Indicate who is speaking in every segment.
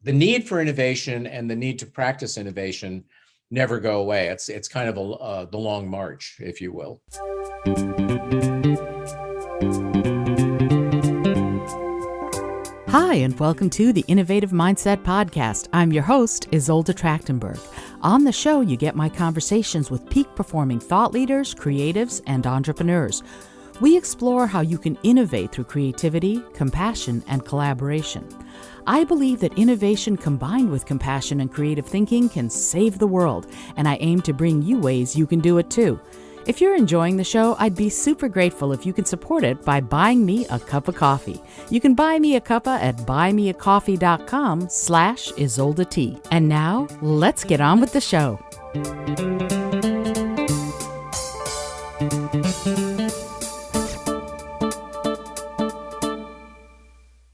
Speaker 1: the need for innovation and the need to practice innovation never go away. It's kind of the long march, if you will.
Speaker 2: Hi, and welcome to the Innovative Mindset Podcast. I'm your host, Isolde Trachtenberg. On the show, you get my conversations with peak-performing thought leaders, creatives, and entrepreneurs. We explore how you can innovate through creativity, compassion, and collaboration. I believe that innovation combined with compassion and creative thinking can save the world, and I aim to bring you ways you can do it too. If you're enjoying the show, I'd be super grateful if you could support it by buying me a cup of coffee. You can buy me a cuppa at buymeacoffee.com/IsoldeT. And now, let's get on with the show.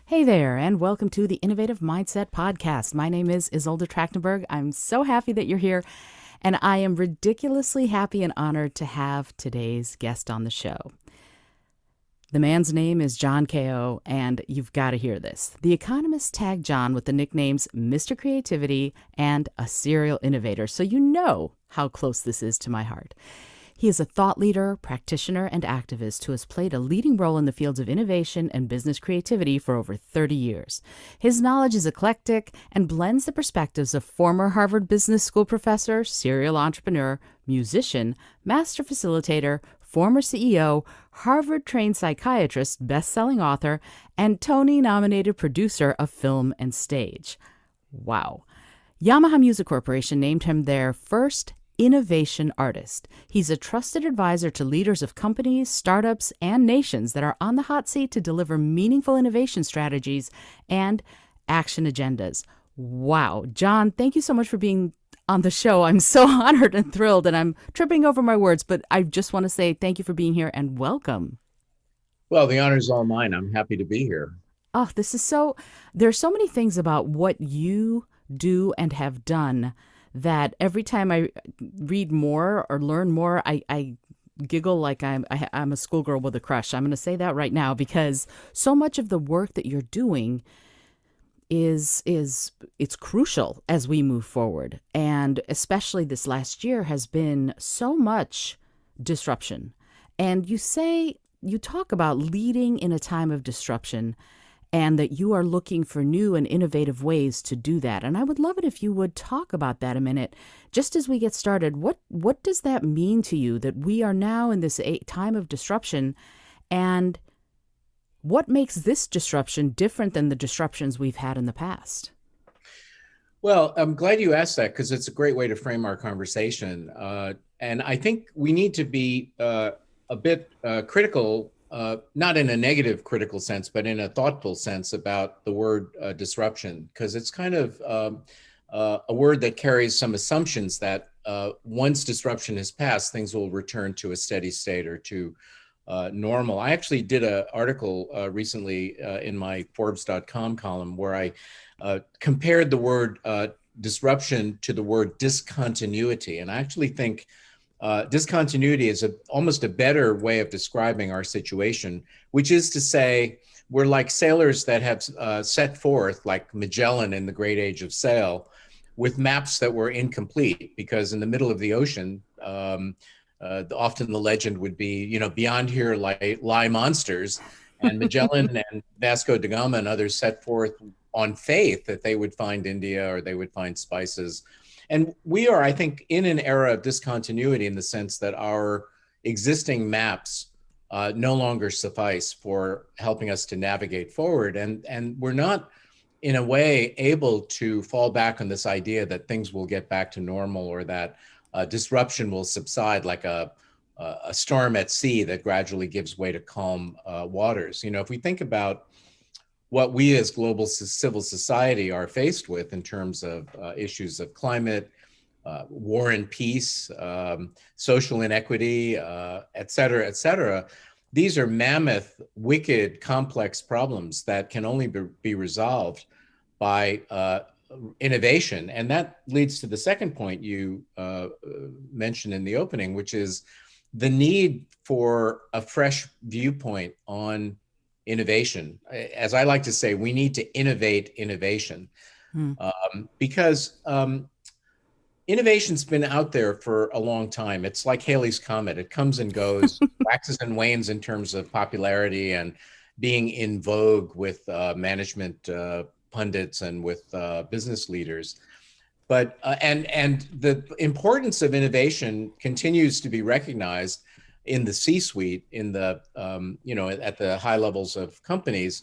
Speaker 2: Hey there, and welcome to the Innovative Mindset Podcast. My name is Isolde Trachtenberg. I'm so happy that you're here. And I am ridiculously happy and honored to have today's guest on the show. The man's name is John Kao, and you've got to hear this. The Economist tagged John with the nicknames Mr. Creativity and a serial innovator, so you know how close this is to my heart. He is a thought leader, practitioner, and activist who has played a leading role in the fields of innovation and business creativity for over 30 years. His knowledge is eclectic and blends the perspectives of former Harvard Business School professor, serial entrepreneur, musician, master facilitator, former CEO, Harvard-trained psychiatrist, best-selling author, and Tony-nominated producer of film and stage. Wow. Yamaha Music Corporation named him their first innovation artist. He's a trusted advisor to leaders of companies, startups, and nations that are on the hot seat to deliver meaningful innovation strategies and action agendas. Wow. John, thank you so much for being on the show. I'm so honored and thrilled, and I'm tripping over my words, but I just want to say thank you for being here and welcome.
Speaker 1: Well, the honor is all mine. I'm happy to be here.
Speaker 2: Oh, there's so many things about what you do and have done that every time I read more or learn more, I giggle like I'm a schoolgirl with a crush. I'm going to say that right now because so much of the work that you're doing it's crucial as we move forward. And especially this last year has been so much disruption. And you talk about leading in a time of disruption, and that you are looking for new and innovative ways to do that. And I would love it if you would talk about that a minute. Just as we get started, what does that mean to you that we are now in this time of disruption, and what makes this disruption different than the disruptions we've had in the past?
Speaker 1: Well, I'm glad you asked that because it's a great way to frame our conversation. And I think we need to be a bit critical, not in a negative critical sense, but in a thoughtful sense about the word disruption, because it's kind of a word that carries some assumptions that once disruption has passed, things will return to a steady state or to normal. I actually did an article recently in my Forbes.com column where I compared the word disruption to the word discontinuity. And I actually think discontinuity is almost a better way of describing our situation, which is to say, we're like sailors that have set forth, like Magellan in the Great Age of Sail, with maps that were incomplete because in the middle of the ocean, often the legend would be, beyond here lie monsters. And Magellan and Vasco da Gama and others set forth on faith that they would find India or they would find spices. And we are, I think, in an era of discontinuity in the sense that our existing maps no longer suffice for helping us to navigate forward. And we're not, in a way, able to fall back on this idea that things will get back to normal or that disruption will subside like a storm at sea that gradually gives way to calm waters. If we think about what we as global civil society are faced with in terms of issues of climate, war and peace, social inequity, et cetera, these are mammoth, wicked, complex problems that can only be resolved by innovation. And that leads to the second point you mentioned in the opening, which is the need for a fresh viewpoint on innovation. As I like to say, we need to innovate innovation.
Speaker 2: Mm.
Speaker 1: because innovation's been out there for a long time. It's like Halley's Comet. It comes and goes, waxes and wanes in terms of popularity and being in vogue with management pundits and with business leaders. But and the importance of innovation continues to be recognized in the C-suite, in the at the high levels of companies.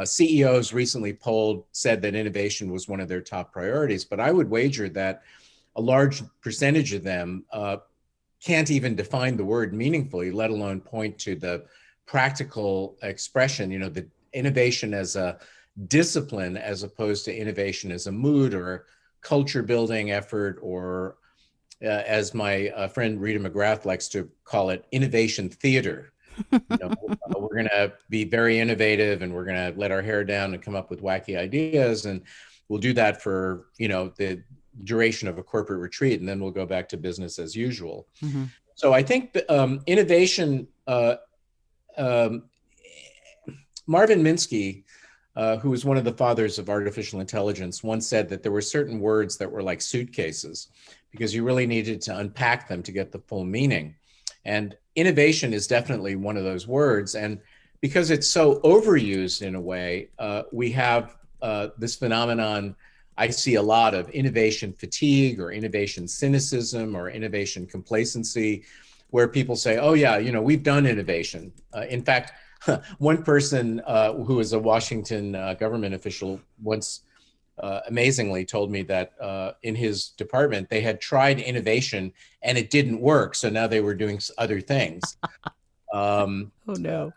Speaker 1: CEOs recently polled said that innovation was one of their top priorities. But I would wager that a large percentage of them can't even define the word meaningfully, let alone point to the practical expression. The innovation as a discipline as opposed to innovation as a mood or culture building effort, or as my friend Rita McGrath likes to call it, innovation theater. We're going to be very innovative and we're going to let our hair down and come up with wacky ideas. And we'll do that for, the duration of a corporate retreat. And then we'll go back to business as usual.
Speaker 2: Mm-hmm.
Speaker 1: So I think innovation, Marvin Minsky, who was one of the fathers of artificial intelligence, once said that there were certain words that were like suitcases because you really needed to unpack them to get the full meaning. And innovation is definitely one of those words. And because it's so overused in a way, we have this phenomenon I see a lot of, innovation fatigue or innovation cynicism or innovation complacency, where people say, oh yeah, we've done innovation. In fact, one person who was a Washington government official once amazingly told me that in his department, they had tried innovation and it didn't work. So now they were doing other things.
Speaker 2: Oh no.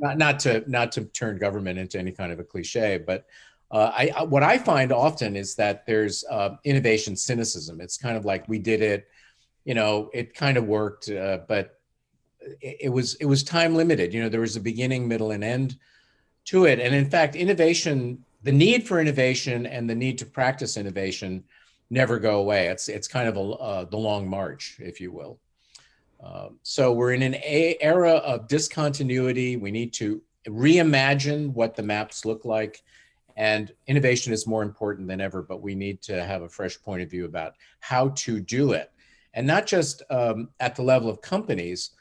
Speaker 1: Not to turn government into any kind of a cliche, but what I find often is that there's innovation cynicism. It's kind of like, we did it, it kind of worked, but it was time limited. There was a beginning, middle, and end to it. And in fact, innovation, the need for innovation and the need to practice innovation never go away. It's kind of the long march, if you will. So we're in an era of discontinuity. We need to reimagine what the maps look like. And innovation is more important than ever, but we need to have a fresh point of view about how to do it. And not just at the level of companies,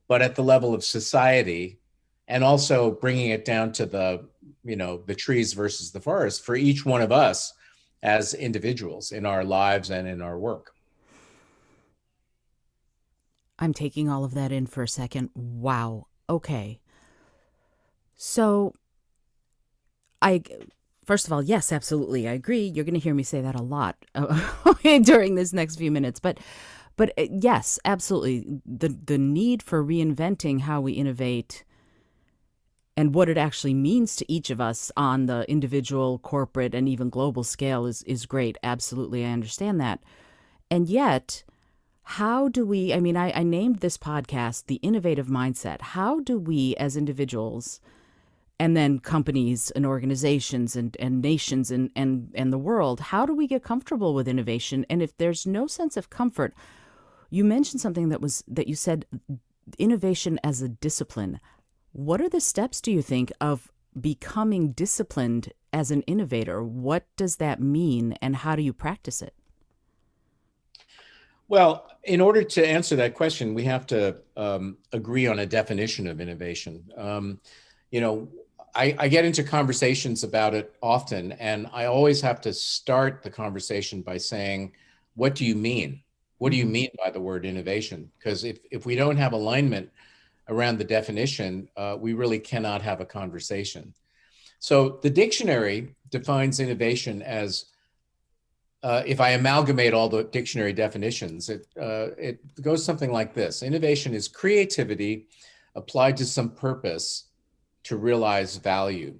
Speaker 1: but at the level of society, and also bringing it down to the trees versus the forest for each one of us as individuals in our lives and in our work.
Speaker 2: I'm taking all of that in for a second. Wow. Okay. So first of all, yes, absolutely. I agree. You're going to hear me say that a lot during this next few minutes. But yes, absolutely. The need for reinventing how we innovate and what it actually means to each of us on the individual, corporate, and even global scale is great. Absolutely. I understand that. And yet, how do we, I named this podcast The Innovative Mindset. How do we as individuals, and then companies and organizations and nations and the world, how do we get comfortable with innovation? And if there's no sense of comfort, you mentioned something that you said, innovation as a discipline. What are the steps, do you think, of becoming disciplined as an innovator? What does that mean, and how do you practice it?
Speaker 1: Well, in order to answer that question, we have to agree on a definition of innovation. I get into conversations about it often, and I always have to start the conversation by saying, what do you mean? What do you mean by the word innovation? Because if we don't have alignment around the definition, we really cannot have a conversation. So the dictionary defines innovation as, if I amalgamate all the dictionary definitions, it goes something like this. Innovation is creativity applied to some purpose to realize value.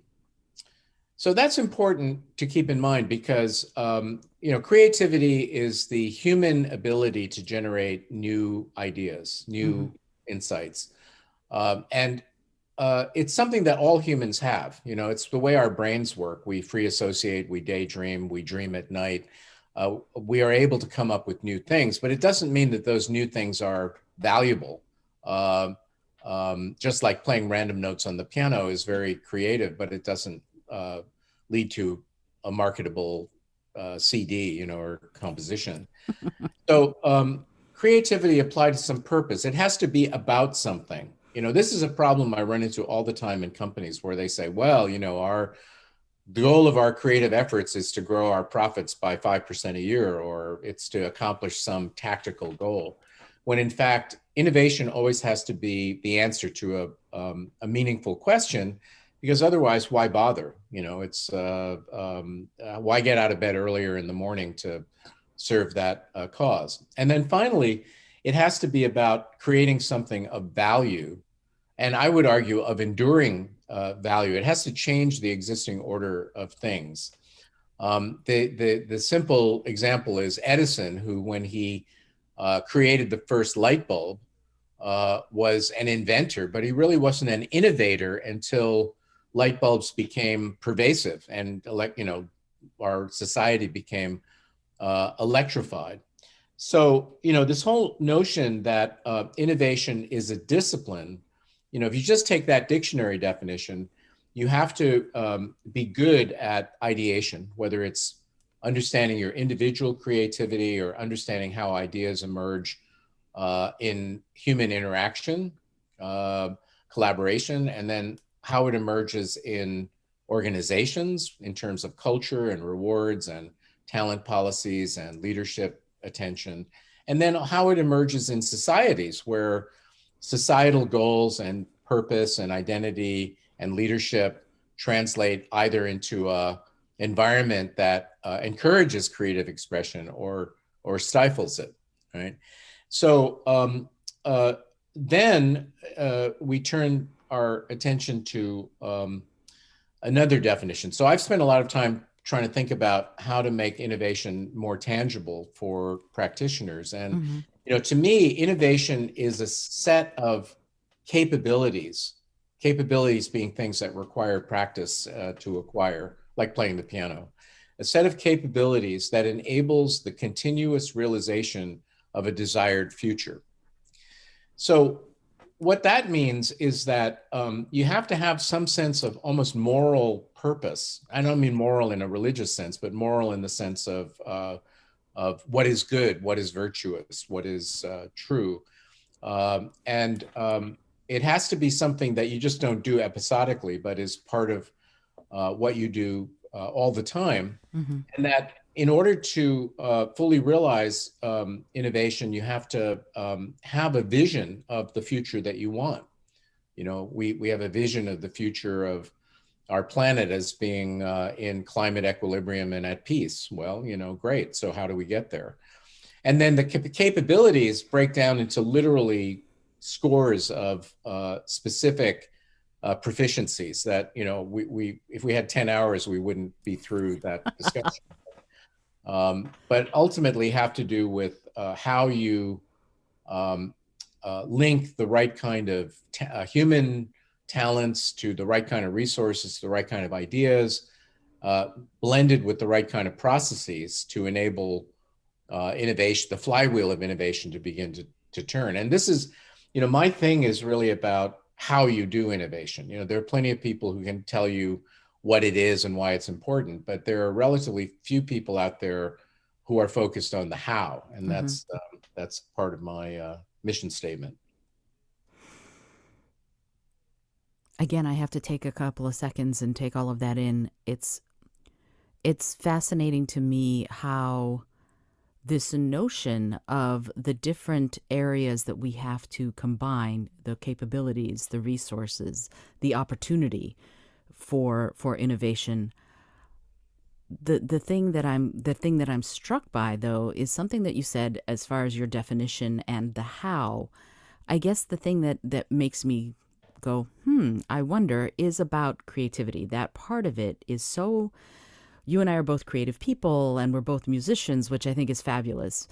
Speaker 1: So that's important to keep in mind because, creativity is the human ability to generate new ideas, new insights. And it's something that all humans have. It's the way our brains work. We free associate, we daydream, we dream at night. We are able to come up with new things, but it doesn't mean that those new things are valuable. Just like playing random notes on the piano is very creative, but it doesn't lead to a marketable CD, or composition. So creativity applied to some purpose. It has to be about something. This is a problem I run into all the time in companies where they say, well, the goal of our creative efforts is to grow our profits by 5% a year, or it's to accomplish some tactical goal. When in fact, innovation always has to be the answer to a meaningful question, because otherwise, why bother? It's why get out of bed earlier in the morning to serve that cause? And then finally, it has to be about creating something of value, and I would argue of enduring value. It has to change the existing order of things. The simple example is Edison, who, when he created the first light bulb, was an inventor, but he really wasn't an innovator until light bulbs became pervasive and our society became electrified. So, this whole notion that innovation is a discipline, if you just take that dictionary definition, you have to be good at ideation, whether it's understanding your individual creativity or understanding how ideas emerge in human interaction, collaboration, and then how it emerges in organizations in terms of culture and rewards and talent policies and leadership attention, and then how it emerges in societies where societal goals and purpose and identity and leadership translate either into a environment that encourages creative expression or stifles it, right? So then we turn our attention to another definition. So I've spent a lot of time trying to think about how to make innovation more tangible for practitioners. And, to me, innovation is a set of capabilities being things that require practice to acquire, like playing the piano, a set of capabilities that enables the continuous realization of a desired future. So what that means is that you have to have some sense of almost moral purpose. I don't mean moral in a religious sense, but moral in the sense of what is good, what is virtuous, what is true. And it has to be something that you just don't do episodically, but is part of what you do all the time. And that in order to fully realize innovation, you have to have a vision of the future that you want. We have a vision of the future of our planet as being in climate equilibrium and at peace. Well, great. So how do we get there? And then the capabilities break down into literally scores of specific proficiencies that, we if we had 10 hours, we wouldn't be through that discussion. But ultimately have to do with how you link the right kind of human talents to the right kind of resources, to the right kind of ideas, blended with the right kind of processes to enable innovation, the flywheel of innovation to begin to turn. And this is, my thing is really about how you do innovation. There are plenty of people who can tell you what it is and why it's important, but there are relatively few people out there who are focused on the how, and that's part of my mission statement.
Speaker 2: Again, I have to take a couple of seconds and take all of that in. It's fascinating to me how this notion of the different areas that we have to combine, the capabilities, the resources, the opportunity for innovation. The thing that I'm struck by, though, is something that you said as far as your definition and the how. I guess the thing that makes me go, I wonder, is about creativity. That part of it is so, you and I are both creative people and we're both musicians, which I think is fabulous.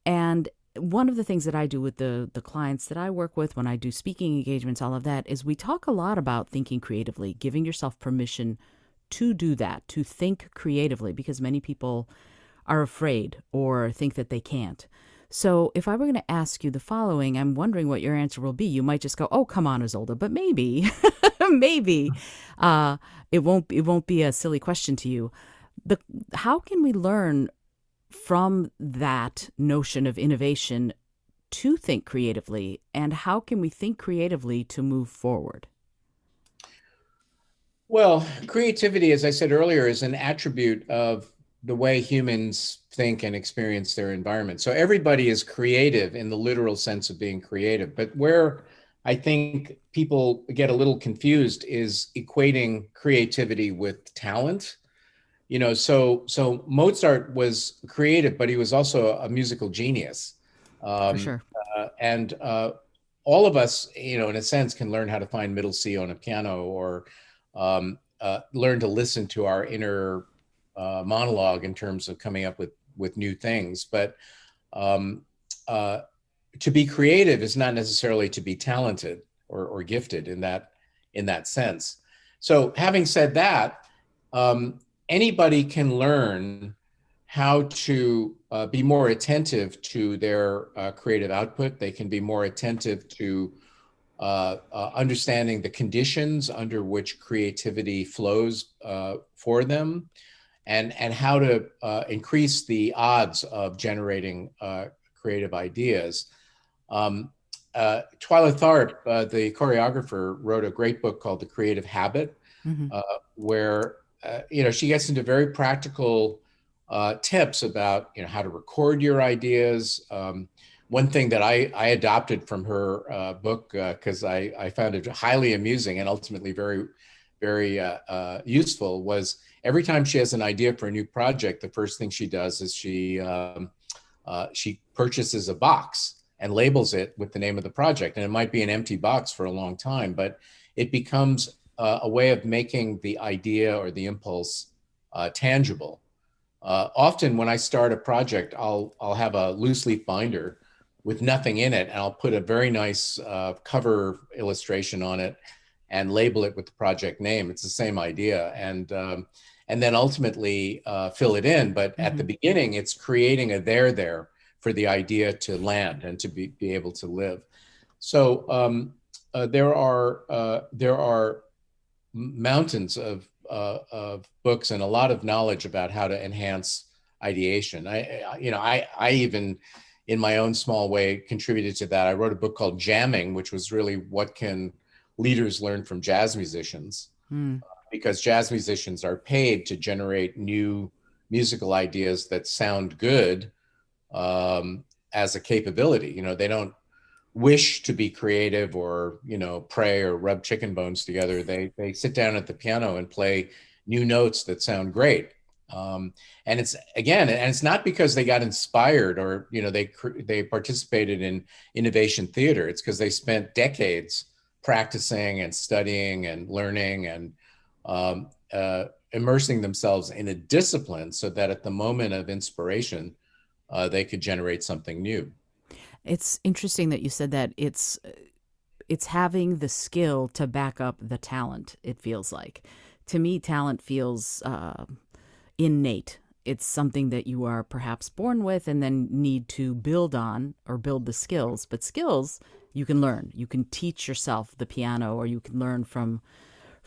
Speaker 2: And one of the things that I do with the clients that I work with when I do speaking engagements, all of that, is we talk a lot about thinking creatively, giving yourself permission to do that, to think creatively, because many people are afraid or think that they can't. So if I were going to ask you the following, I'm wondering what your answer will be. You might just go, "Oh, come on, Isolde," but maybe, maybe it won't be a silly question to you. the how can we learn from that notion of innovation to think creatively, and how can we think creatively to move forward?
Speaker 1: Well, creativity, as I said earlier, is an attribute of the way humans think and experience their environment. So everybody is creative in the literal sense of being creative. But where I think people get a little confused is equating creativity with talent. So Mozart was creative, but he was also a musical genius.
Speaker 2: For
Speaker 1: Um,
Speaker 2: sure.
Speaker 1: and all of us, in a sense, can learn how to find middle C on a piano, or learn to listen to our inner monologue in terms of coming up with new things. But um, uh, to be creative is not necessarily to be talented or gifted in that sense. So having said that, um, anybody can learn how to be more attentive to their creative output. They can be more attentive to understanding the conditions under which creativity flows for them, and how to increase the odds of generating creative ideas. Um, Twyla Tharp, the choreographer, wrote a great book called The Creative Habit,
Speaker 2: Hmm.
Speaker 1: where she gets into very practical tips about how to record your ideas. One thing that I adopted from her book, because I found it highly amusing and ultimately very, very useful, was every time she has an idea for a new project, the first thing she does is she purchases a box and labels it with the name of the project. And it might be an empty box for a long time, but it becomes a way of making the idea or the impulse tangible. Often when I start a project, I'll have a loose leaf binder with nothing in it, and I'll put a very nice cover illustration on it and label it with the project name. It's the same idea, and then ultimately fill it in. But at
Speaker 2: Hmm.
Speaker 1: the beginning, it's creating a there for the idea to land and to be able to live. So there are mountains of books and a lot of knowledge about how to enhance ideation. I even, in my own small way, contributed to that. I wrote a book called Jamming, which was really what can leaders learn from jazz musicians,
Speaker 2: Mm.
Speaker 1: because jazz musicians are paid to generate new musical ideas that sound good, as a capability. They don't wish to be creative or pray or rub chicken bones together. They sit down at the piano and play new notes that sound great. And it's not because they got inspired or they participated in innovation theater. It's because they spent decades practicing and studying and learning and immersing themselves in a discipline so that at the moment of inspiration, they could generate something new.
Speaker 2: It's interesting that you said that it's having the skill to back up the talent. It feels like, to me, talent feels innate. It's something that you are perhaps born with and then need to build on or build the skills. But skills you can learn. You can teach yourself the piano, or you can learn from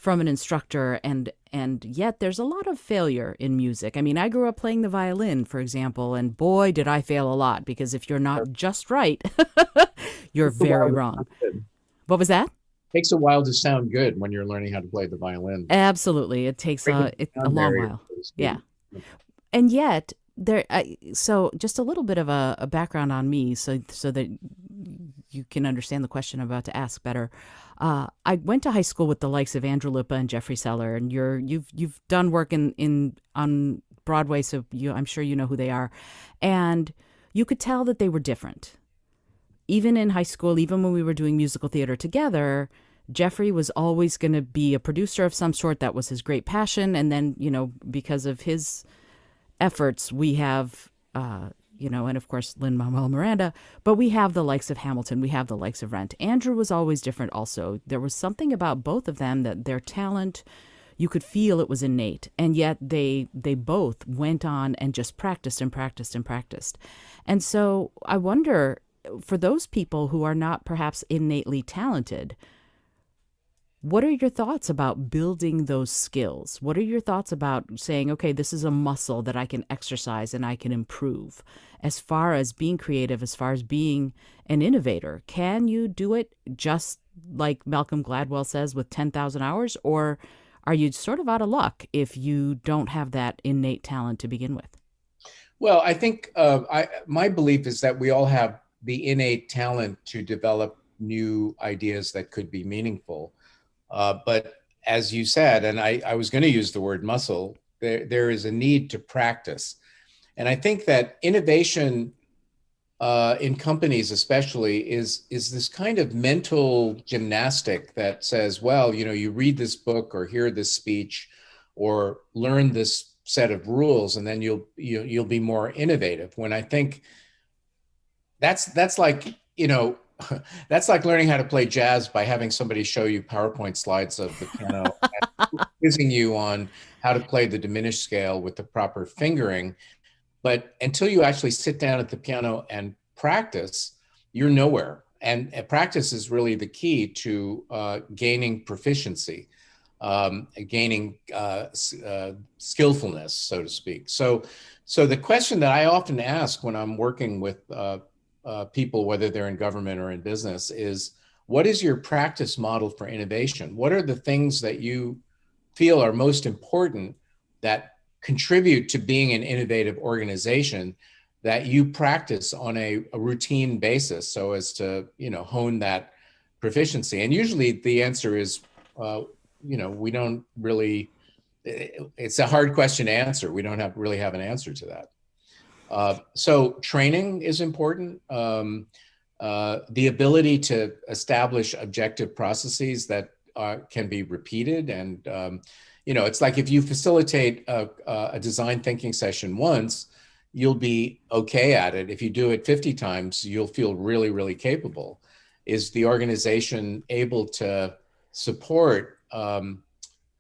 Speaker 2: an instructor, and yet there's a lot of failure in music. I mean, I grew up playing the violin, for example, and boy did I fail a lot, because if you're not just right, you're
Speaker 1: Takes a while
Speaker 2: very
Speaker 1: to
Speaker 2: wrong.
Speaker 1: sound good.
Speaker 2: What was that?
Speaker 1: Takes a while to sound good when you're learning how to play the violin.
Speaker 2: Absolutely. It takes
Speaker 1: Breaking
Speaker 2: a
Speaker 1: sound
Speaker 2: long
Speaker 1: barrier,
Speaker 2: while.
Speaker 1: so to
Speaker 2: Yeah.
Speaker 1: speak.
Speaker 2: And yet there so just a little bit of a background on me, so that you can understand the question I'm about to ask better. I went to high school with the likes of Andrew Lippa and Jeffrey Seller, and you've done work in on Broadway, so I'm sure you know who they are, and you could tell that they were different. Even in high school, even when we were doing musical theater together, Jeffrey was always going to be a producer of some sort. That was his great passion, and then because of his efforts, we have, and of course, Lin Manuel Miranda, but we have the likes of Hamilton, we have the likes of Rent. Andrew was always different also. There was something about both of them that their talent, you could feel it was innate, and yet they both went on and just practiced and practiced and practiced. And so I wonder, for those people who are not perhaps innately talented, What are your thoughts about building those skills? What are your thoughts about saying, okay, this is a muscle that I can exercise and I can improve? As far as being creative, as far as being an innovator, can you do it just like Malcolm Gladwell says with 10,000 hours? Or are you sort of out of luck if you don't have that innate talent to begin with?
Speaker 1: Well, I think my belief is that we all have the innate talent to develop new ideas that could be meaningful. But as you said, and I was going to use the word muscle, there is a need to practice. And I think that innovation in companies especially is this kind of mental gymnastic that says, well, you know, you read this book or hear this speech or learn this set of rules, and then you'll be more innovative. When I think that's like, you know, that's like learning how to play jazz by having somebody show you PowerPoint slides of the piano, quizzing you on how to play the diminished scale with the proper fingering. But until you actually sit down at the piano and practice, you're nowhere. And practice is really the key to gaining proficiency, gaining skillfulness, so to speak. So the question that I often ask when I'm working with people, whether they're in government or in business, is what is your practice model for innovation? What are the things that you feel are most important that contribute to being an innovative organization that you practice on a routine basis so as to, you know, hone that proficiency? And usually the answer is, you know, we don't really, it's a hard question to answer. We don't really have an answer to that. So training is important. The ability to establish objective processes that can be repeated. And, you know, it's like if you facilitate a design thinking session once, you'll be okay at it. If you do it 50 times, you'll feel really, really capable. Is the organization able to support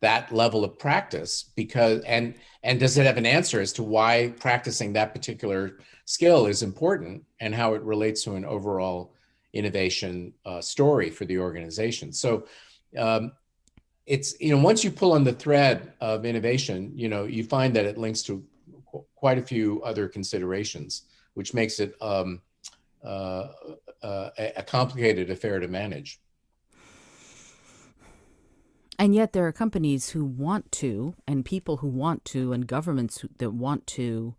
Speaker 1: that level of practice? Because and does it have an answer as to why practicing that particular skill is important and how it relates to an overall innovation story for the organization? So it's, you know, once you pull on the thread of innovation, you know, you find that it links to quite a few other considerations, which makes it a complicated affair to manage.
Speaker 2: And yet there are companies who want to, and people who want to, and governments that want to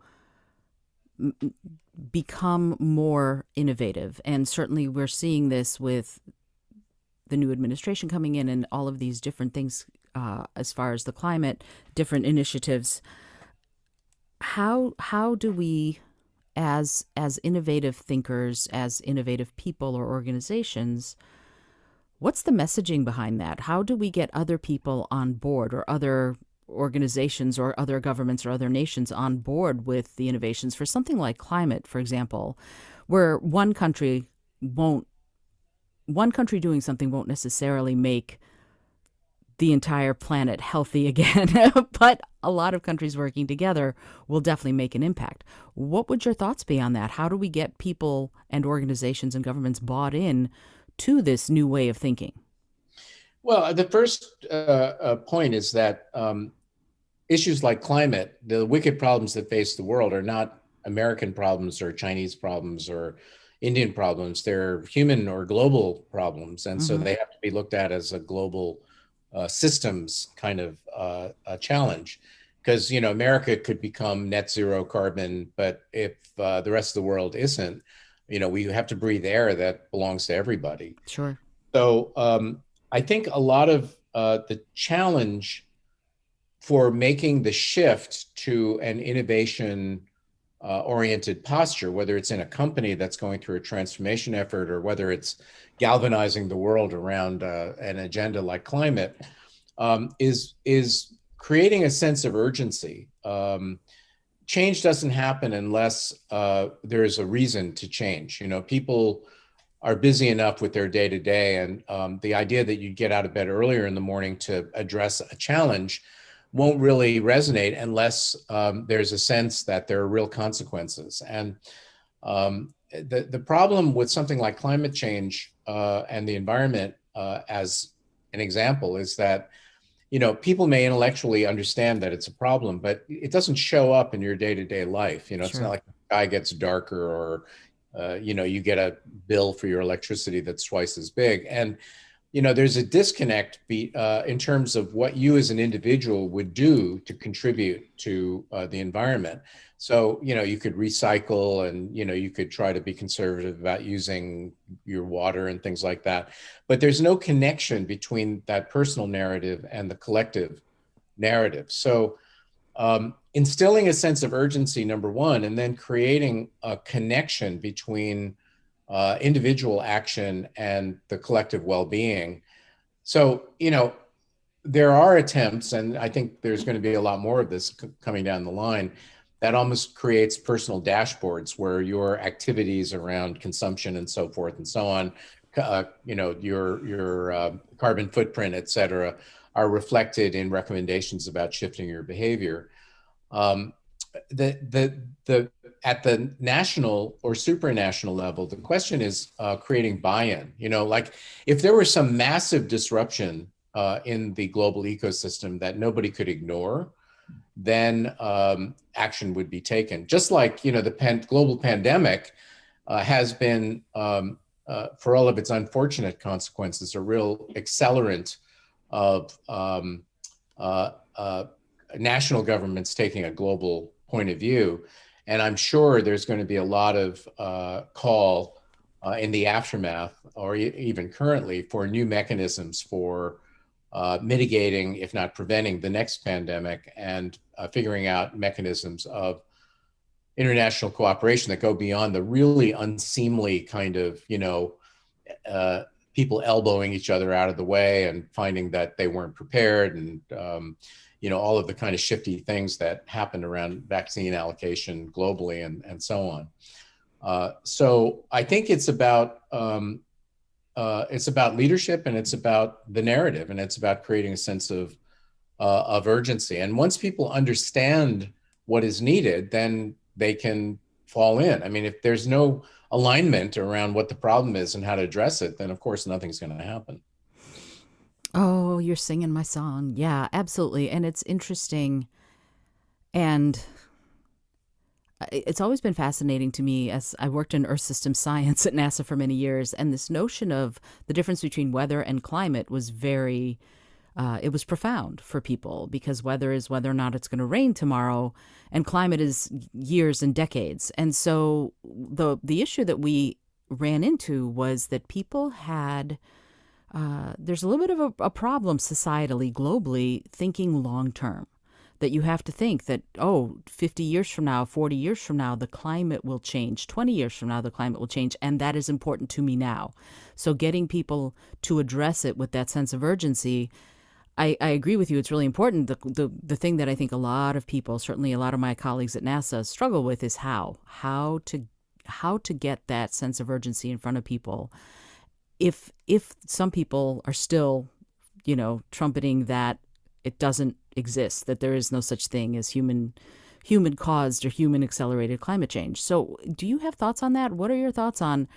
Speaker 2: become more innovative. And certainly we're seeing this with the new administration coming in and all of these different things as far as the climate, different initiatives. How do we, as innovative thinkers, as innovative people or organizations, what's the messaging behind that? How do we get other people on board, or other organizations or other governments or other nations on board with the innovations for something like climate, for example, where one country doing something won't necessarily make the entire planet healthy again, but a lot of countries working together will definitely make an impact. What would your thoughts be on that? How do we get people and organizations and governments bought in to this new way of thinking?
Speaker 1: Well, the first point is that issues like climate, the wicked problems that face the world, are not American problems or Chinese problems or Indian problems. They're human or global problems. And so they have to be looked at as a global systems kind of a challenge. Because, you know, America could become net zero carbon, but if the rest of the world isn't, you know, we have to breathe air that belongs to everybody.
Speaker 2: Sure.
Speaker 1: So I think a lot of the challenge for making the shift to an innovation oriented posture, whether it's in a company that's going through a transformation effort or whether it's galvanizing the world around an agenda like climate, is creating a sense of urgency. Change doesn't happen unless there's a reason to change. You know, people are busy enough with their day to day, and the idea that you get out of bed earlier in the morning to address a challenge won't really resonate unless there's a sense that there are real consequences. And the problem with something like climate change and the environment as an example is that, people may intellectually understand that it's a problem, but it doesn't show up in your day-to-day life. It's not
Speaker 2: Sure.
Speaker 1: like the sky gets darker or, you get a bill for your electricity that's twice as big. And, there's a disconnect in terms of what you as an individual would do to contribute to the environment. So, you could recycle and, you could try to be conservative about using your water and things like that. But there's no connection between that personal narrative and the collective narrative. So, instilling a sense of urgency, number one, and then creating a connection between individual action and the collective well-being. So, there are attempts, and I think there's going to be a lot more of this coming down the line, that almost creates personal dashboards where your activities around consumption and so forth and so on, your carbon footprint, et cetera, are reflected in recommendations about shifting your behavior. Um, at the national or supranational level, the question is creating buy-in. Like if there was some massive disruption in the global ecosystem that nobody could ignore, then action would be taken. Just like the global pandemic has been, for all of its unfortunate consequences, a real accelerant of national governments taking a global point of view. And I'm sure there's going to be a lot of call in the aftermath, or even currently, for new mechanisms for mitigating, if not preventing, the next pandemic, and figuring out mechanisms of international cooperation that go beyond the really unseemly kind of, people elbowing each other out of the way and finding that they weren't prepared, and all of the kind of shifty things that happened around vaccine allocation globally and so on. So I think it's about leadership, and it's about the narrative, and it's about creating a sense of urgency. And once people understand what is needed, then they can fall in. I mean, if there's no alignment around what the problem is and how to address it, then of course nothing's going to happen.
Speaker 2: Oh, you're singing my song. Yeah, absolutely. And it's interesting. And it's always been fascinating to me, as I worked in Earth system science at NASA for many years. And this notion of the difference between weather and climate was it was profound for people, because weather is whether or not it's going to rain tomorrow, and climate is years and decades. And so the issue that we ran into was that people had there's a little bit of a problem societally, globally, thinking long term. That you have to think that, 50 years from now, 40 years from now, the climate will change. 20 years from now, the climate will change. And that is important to me now. So getting people to address it with that sense of urgency, I agree with you. It's really important. The thing that I think a lot of people, certainly a lot of my colleagues at NASA, struggle with is how to get that sense of urgency in front of people. If some people are still, trumpeting that it doesn't exist, that there is no such thing as human caused or human accelerated climate change. So do you have thoughts on that? What are your thoughts on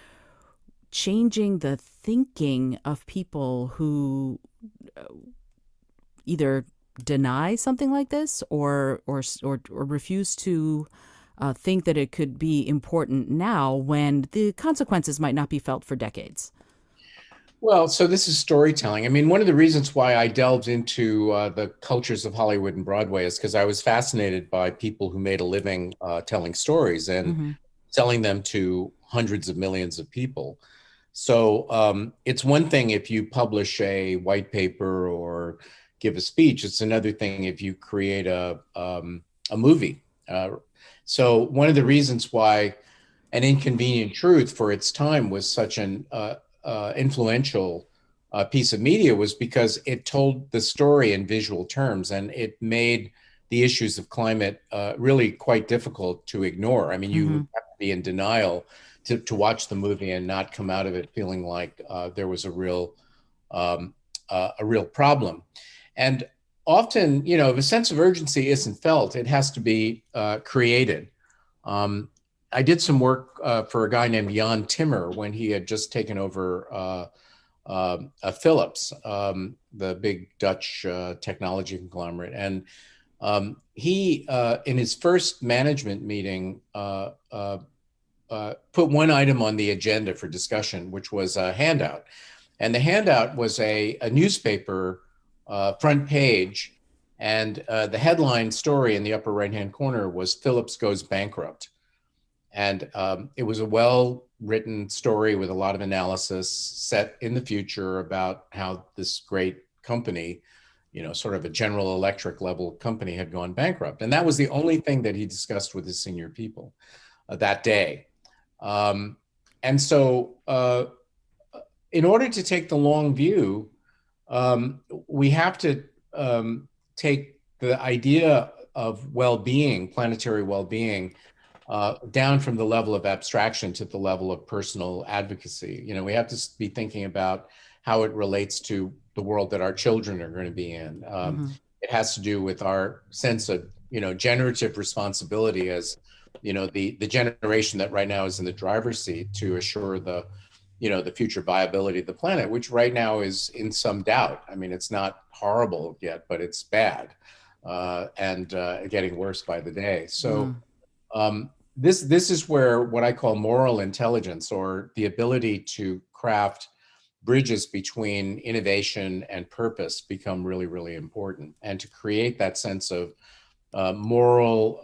Speaker 2: changing the thinking of people who either deny something like this or refuse to think that it could be important now when the consequences might not be felt for decades?
Speaker 1: Well, so this is storytelling. I mean, one of the reasons why I delved into the cultures of Hollywood and Broadway is because I was fascinated by people who made a living telling stories and
Speaker 2: Mm-hmm.
Speaker 1: selling them to hundreds of millions of people. So it's one thing if you publish a white paper or give a speech. It's another thing if you create a movie. So one of the reasons why An Inconvenient Truth for its time was such an influential piece of media was because it told the story in visual terms, and it made the issues of climate really quite difficult to ignore. I mean, you
Speaker 2: Mm-hmm.
Speaker 1: have to be in denial to watch the movie and not come out of it feeling like there was a real problem. And often, if a sense of urgency isn't felt, it has to be created. I did some work for a guy named Jan Timmer when he had just taken over Philips, the big Dutch technology conglomerate. And he, in his first management meeting, put one item on the agenda for discussion, which was a handout. And the handout was a newspaper front page. And the headline story in the upper right-hand corner was Philips Goes Bankrupt. And it was a well-written story with a lot of analysis set in the future about how this great company, sort of a General Electric level company, had gone bankrupt. And that was the only thing that he discussed with his senior people that day. And so in order to take the long view, we have to take the idea of well-being, planetary well-being, down from the level of abstraction to the level of personal advocacy. We have to be thinking about how it relates to the world that our children are going to be in. It has to do with our sense of, generative responsibility as, the generation that right now is in the driver's seat to assure the future viability of the planet, which right now is in some doubt. I mean, it's not horrible yet, but it's bad and getting worse by the day. So this is where what I call moral intelligence, or the ability to craft bridges between innovation and purpose, become really, really important, and to create that sense of moral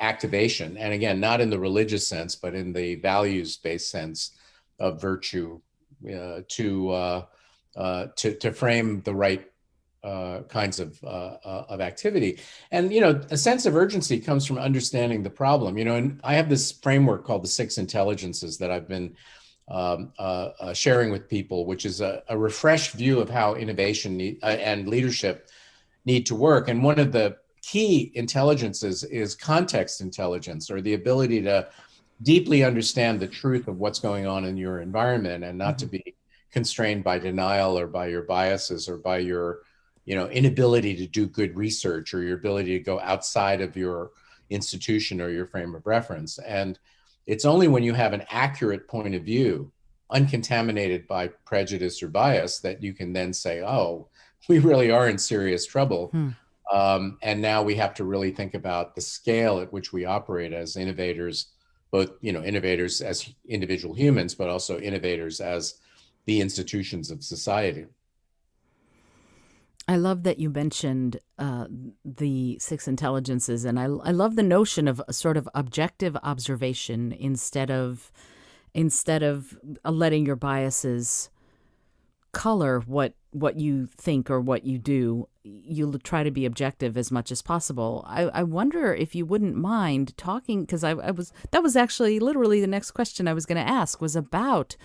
Speaker 1: activation. And again, not in the religious sense, but in the values-based sense of virtue, to frame the right kinds of activity. And, a sense of urgency comes from understanding the problem, and I have this framework called the Six Intelligences that I've been sharing with people, which is a refreshed view of how innovation and leadership need to work. And one of the key intelligences is context intelligence, or the ability to deeply understand the truth of what's going on in your environment, and not to be constrained by denial or by your biases or by your inability to do good research, or your ability to go outside of your institution or your frame of reference. And it's only when you have an accurate point of view, uncontaminated by prejudice or bias, that you can then say, oh, we really are in serious trouble. And now we have to really think about the scale at which we operate as innovators, both, innovators as individual humans, but also innovators as the institutions of society.
Speaker 2: I love that you mentioned the Six Intelligences, and I love the notion of a sort of objective observation instead of letting your biases color what you think or what you do. You'll try to be objective as much as possible. I wonder if you wouldn't mind talking, because that was actually literally the next question I was going to ask, was about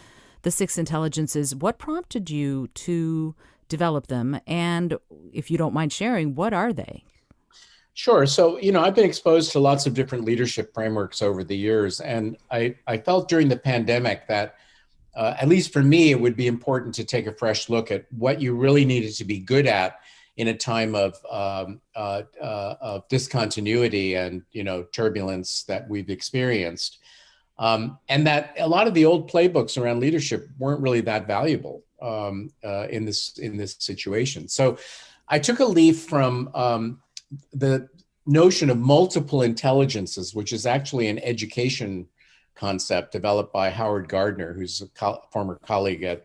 Speaker 2: the Six Intelligences. What prompted you to develop them? And if you don't mind sharing, what are they?
Speaker 1: Sure. So, I've been exposed to lots of different leadership frameworks over the years. And I felt during the pandemic that, at least for me, it would be important to take a fresh look at what you really needed to be good at in a time of discontinuity and, turbulence that we've experienced. And that a lot of the old playbooks around leadership weren't really that valuable in this situation. So I took a leaf from the notion of multiple intelligences, which is actually an education concept developed by Howard Gardner, who's a former colleague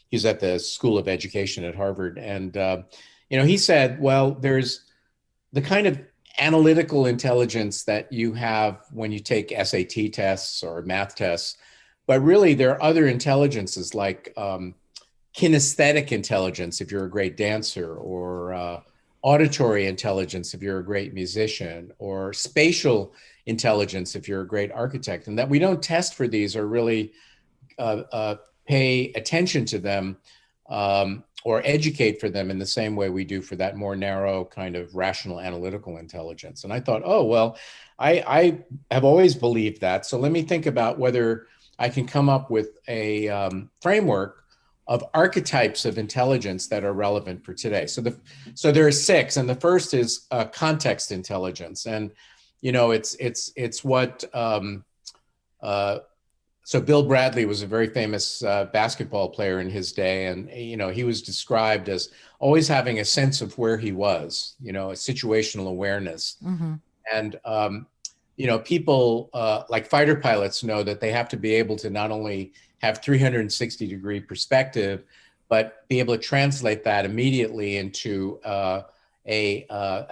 Speaker 1: he's at the School of Education at Harvard. And, he said, well, there's the kind of analytical intelligence that you have when you take SAT tests or math tests, but really there are other intelligences like kinesthetic intelligence if you're a great dancer, or auditory intelligence if you're a great musician, or spatial intelligence if you're a great architect, and that we don't test for these or really pay attention to them or educate for them in the same way we do for that more narrow kind of rational analytical intelligence. And I thought, oh, well, I have always believed that. So let me think about whether I can come up with a framework of archetypes of intelligence that are relevant for today. So there are six, and the first is context intelligence, and it's what So Bill Bradley was a very famous basketball player in his day, and he was described as always having a sense of where he was, a situational awareness.
Speaker 2: Mm-hmm.
Speaker 1: And people like fighter pilots know that they have to be able to not only have 360-degree perspective, but be able to translate that immediately into a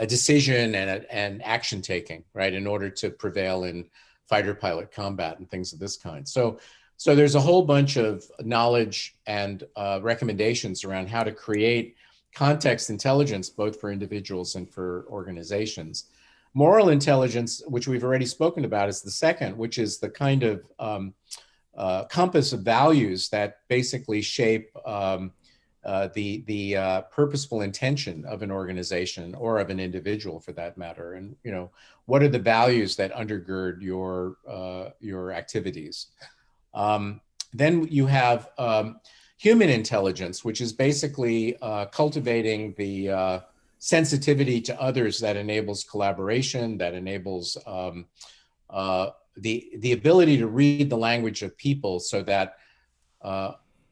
Speaker 1: decision and action taking, right, in order to prevail in fighter pilot combat and things of this kind. So there's a whole bunch of knowledge and recommendations around how to create context intelligence, both for individuals and for organizations. Moral intelligence, which we've already spoken about, is the second, which is the kind of compass of values that basically shape the purposeful intention of an organization or of an individual, for that matter. And what are the values that undergird your activities? Then you have human intelligence, which is basically cultivating the sensitivity to others that enables collaboration, that enables the ability to read the language of people, so that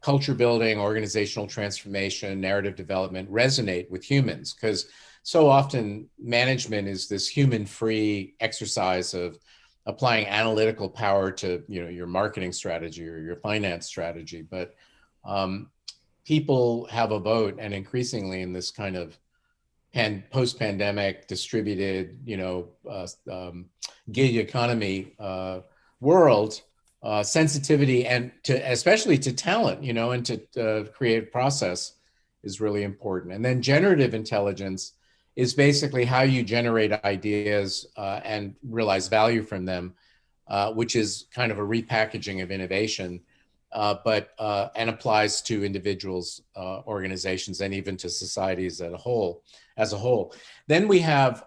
Speaker 1: culture building, organizational transformation, narrative development resonate with humans. Because so often management is this human-free exercise of applying analytical power to your marketing strategy or your finance strategy. But people have a vote, and increasingly in this kind of post-pandemic distributed, gig economy world, sensitivity and especially to talent, and to create process is really important. And then generative intelligence is basically how you generate ideas and realize value from them, which is kind of a repackaging of innovation, and applies to individuals, organizations, and even to societies as a whole. Then we have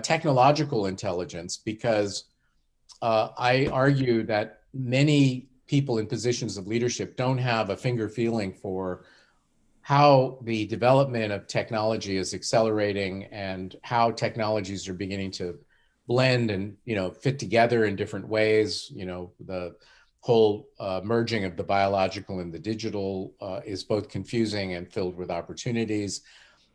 Speaker 1: technological intelligence, because I argue that many people in positions of leadership don't have a finger feeling for how the development of technology is accelerating and how technologies are beginning to blend and fit together in different ways. The whole merging of the biological and the digital is both confusing and filled with opportunities.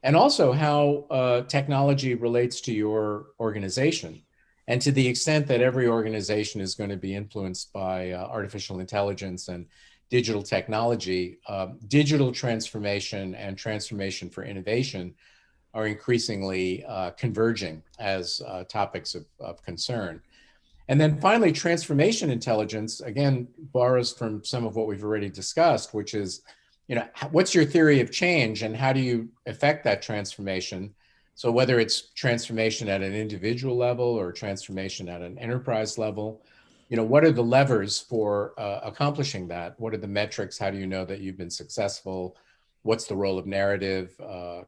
Speaker 1: And also how technology relates to your organization. And to the extent that every organization is going to be influenced by artificial intelligence and digital technology, digital transformation and transformation for innovation are increasingly converging as topics of concern. And then finally, transformation intelligence, again, borrows from some of what we've already discussed, which is, what's your theory of change and how do you affect that transformation? So whether it's transformation at an individual level or transformation at an enterprise level, what are the levers for accomplishing that? What are the metrics? How do you know that you've been successful? What's the role of narrative,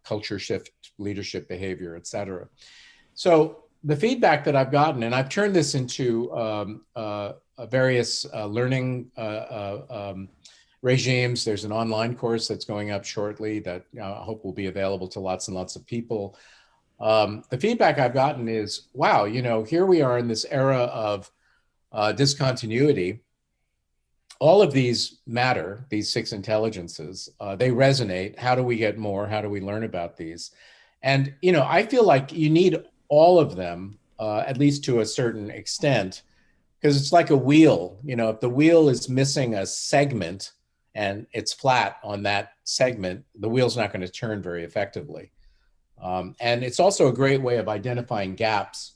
Speaker 1: culture shift, leadership behavior, et cetera? So the feedback that I've gotten, and I've turned this into various learning regimes. There's an online course that's going up shortly that I hope will be available to lots and lots of people. The feedback I've gotten is, wow, here we are in this era of discontinuity. All of these matter, these six intelligences, they resonate. How do we get more? How do we learn about these? And, I feel like you need all of them, at least to a certain extent, because it's like a wheel. If the wheel is missing a segment and it's flat on that segment, the wheel's not going to turn very effectively. And it's also a great way of identifying gaps,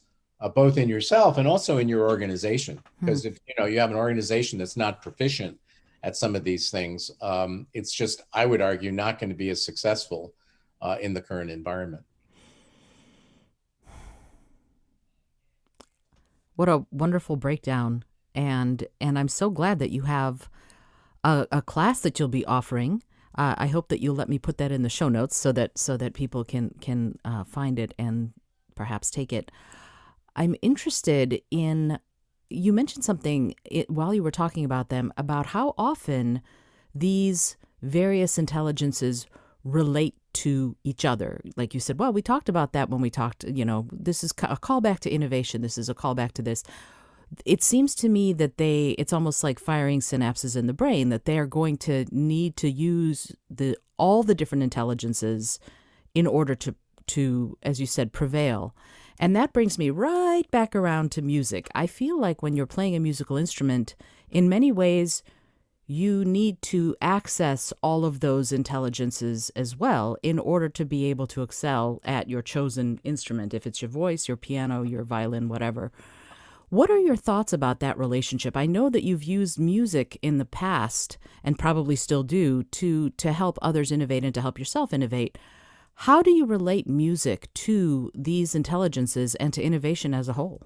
Speaker 1: both in yourself and also in your organization. Because if you have an organization that's not proficient at some of these things, it's just, I would argue, not going to be as successful in the current environment.
Speaker 2: What a wonderful breakdown. And I'm so glad that you have a class that you'll be offering. I hope that you'll let me put that in the show notes so that people can find it and perhaps take it. I'm interested in, you mentioned something while you were talking about them, about how often these various intelligences relate to each other. Like you said, well, we talked about that when we talked, this is a callback to innovation. This is a callback to this. it seems to me that it's almost like firing synapses in the brain, that they are going to need to use all the different intelligences in order to, as you said, prevail. And that brings me right back around to music. I feel like when you're playing a musical instrument, in many ways, you need to access all of those intelligences as well in order to be able to excel at your chosen instrument, if it's your voice, your piano, your violin, whatever. What are your thoughts about that relationship? I know that you've used music in the past and probably still do to help others innovate and to help yourself innovate. How do you relate music to these intelligences and to innovation as a whole?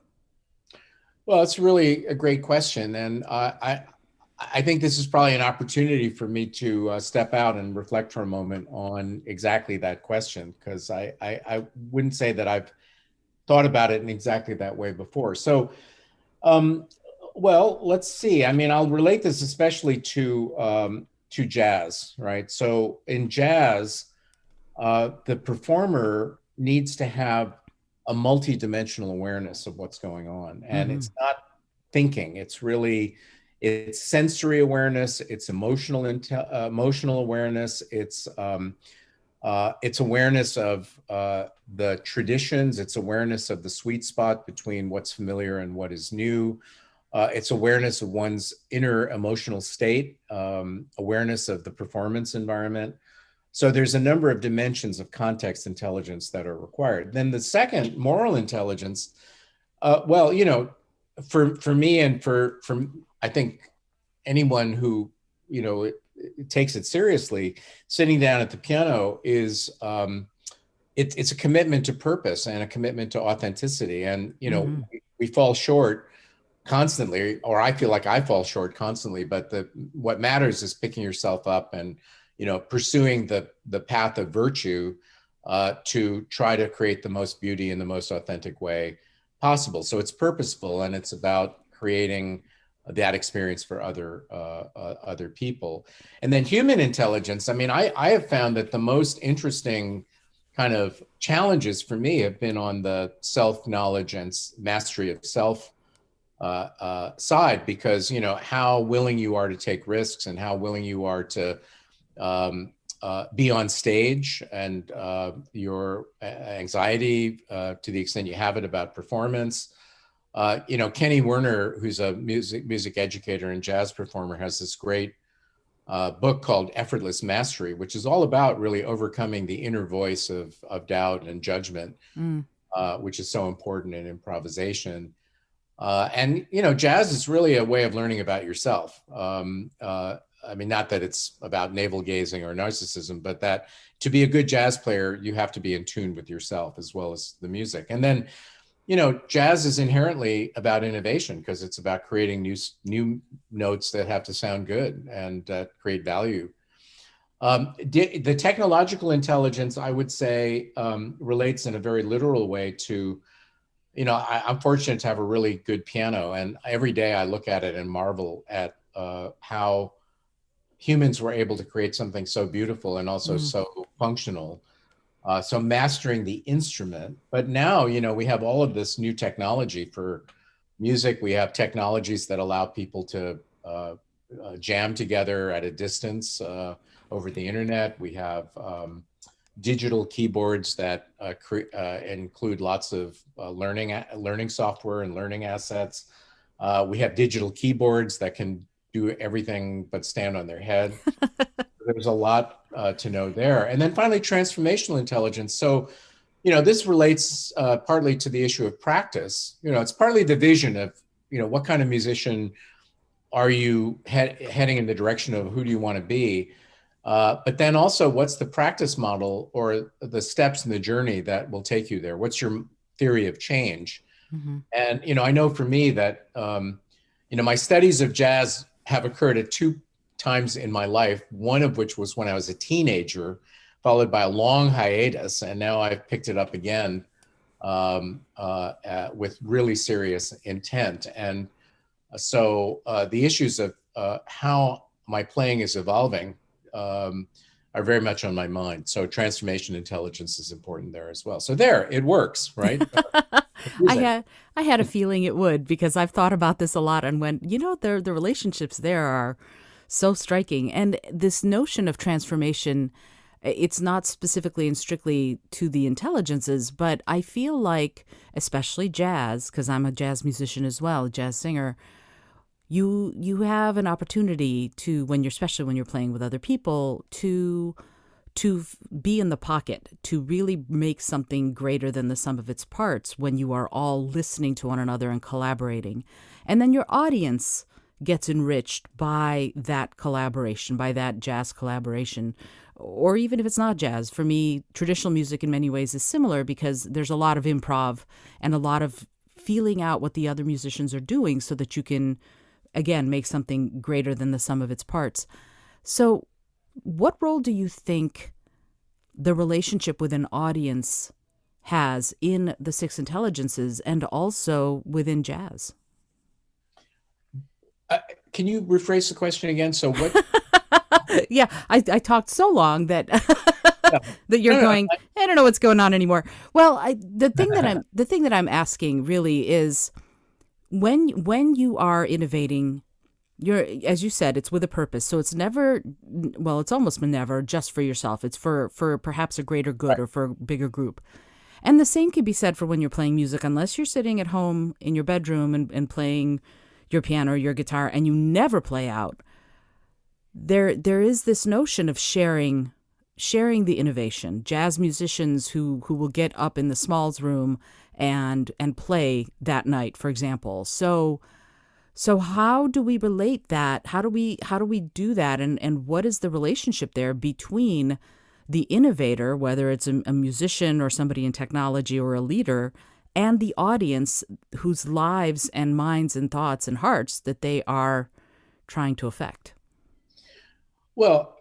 Speaker 1: Well, it's really a great question, and I think this is probably an opportunity for me to step out and reflect for a moment on exactly that question, because I wouldn't say that I've thought about it in exactly that way before. So, um, well, let's see. I mean, I'll relate this especially to jazz, right? So in jazz, the performer needs to have a multi-dimensional awareness of what's going on, and
Speaker 2: Mm-hmm.
Speaker 1: it's not thinking. It's sensory awareness, it's emotional awareness, it's awareness of the traditions, it's awareness of the sweet spot between what's familiar and what is new. It's awareness of one's inner emotional state, awareness of the performance environment. So there's a number of dimensions of context intelligence that are required. Then the second, moral intelligence, well, for me and for I think anyone who it takes it seriously, sitting down at the piano is it's a commitment to purpose and a commitment to authenticity. And
Speaker 2: Mm-hmm.
Speaker 1: we fall short constantly, or I feel like I fall short constantly. But what matters is picking yourself up and pursuing the path of virtue to try to create the most beauty in the most authentic way possible. So it's purposeful, and it's about creating that experience for other people. And then human intelligence. I mean, I have found that the most interesting kind of challenges for me have been on the self knowledge and mastery of self side, because how willing you are to take risks and how willing you are to be on stage, and your anxiety to the extent you have it about performance. Kenny Werner, who's a music educator and jazz performer, has this great book called Effortless Mastery, which is all about really overcoming the inner voice of doubt and judgment,
Speaker 2: Mm.
Speaker 1: which is so important in improvisation. And jazz is really a way of learning about yourself. I mean, not that it's about navel gazing or narcissism, but that to be a good jazz player, you have to be in tune with yourself as well as the music. And then, jazz is inherently about innovation, because it's about creating new notes that have to sound good and create value. The technological intelligence, I would say, relates in a very literal way to, I'm fortunate to have a really good piano, and every day I look at it and marvel at how humans were able to create something so beautiful and also
Speaker 2: Mm.
Speaker 1: so functional. So mastering the instrument. But now, we have all of this new technology for music. We have technologies that allow people to jam together at a distance over the internet. We have digital keyboards that include lots of learning software and learning assets. We have digital keyboards that can do everything but stand on their head. There's a lot to know there. And then finally, transformational intelligence. So, this relates partly to the issue of practice. It's partly the vision of, what kind of musician are you heading in the direction of, who do you want to be? But then also, what's the practice model or the steps in the journey that will take you there? What's your theory of change?
Speaker 2: Mm-hmm.
Speaker 1: And, I know for me that, my studies of jazz have occurred at two times in my life, one of which was when I was a teenager, followed by a long hiatus. And now I've picked it up again with really serious intent. And so the issues of how my playing is evolving are very much on my mind. So transformation intelligence is important there as well. So there, it works, right?
Speaker 2: I
Speaker 1: Confusing.
Speaker 2: had I had a feeling it would because I've thought about this a lot and when the relationships there are so striking and this notion of transformation it's not specifically and strictly to the intelligences, but I feel like especially jazz because I'm a jazz musician as well, a jazz singer, you have an opportunity to when you're especially when you're playing with other people be in the pocket, to really make something greater than the sum of its parts when you are all listening to one another and collaborating. And then your audience gets enriched by that collaboration, by that jazz collaboration. Or even if it's not jazz, for me, traditional music in many ways is similar because there's a lot of improv and a lot of feeling out what the other musicians are doing so that you can, again, make something greater than the sum of its parts. So, what role do you think the relationship with an audience has in the six intelligences and also within jazz?
Speaker 1: Uh, can you rephrase the question again? So what?
Speaker 2: Yeah, I talked so long that
Speaker 1: Yeah.
Speaker 2: that you're
Speaker 1: No, no,
Speaker 2: going, I don't know what's going on anymore. Well, the thing that I'm asking really is when you are innovating, you're as you said, it's with a purpose. So it's never well, it's almost never just for yourself. It's for perhaps a greater good
Speaker 1: right.
Speaker 2: or for a bigger group. And the same can be said for when you're playing music, unless you're sitting at home in your bedroom and playing your piano or your guitar and you never play out. There is this notion of sharing the innovation. Jazz musicians who will get up in the Smalls room and play that night, for example. So how do we relate that? How do we do that? And what is the relationship there between the innovator, whether it's a musician or somebody in technology or a leader, and the audience whose lives and minds and thoughts and hearts that they are trying to affect?
Speaker 1: Well,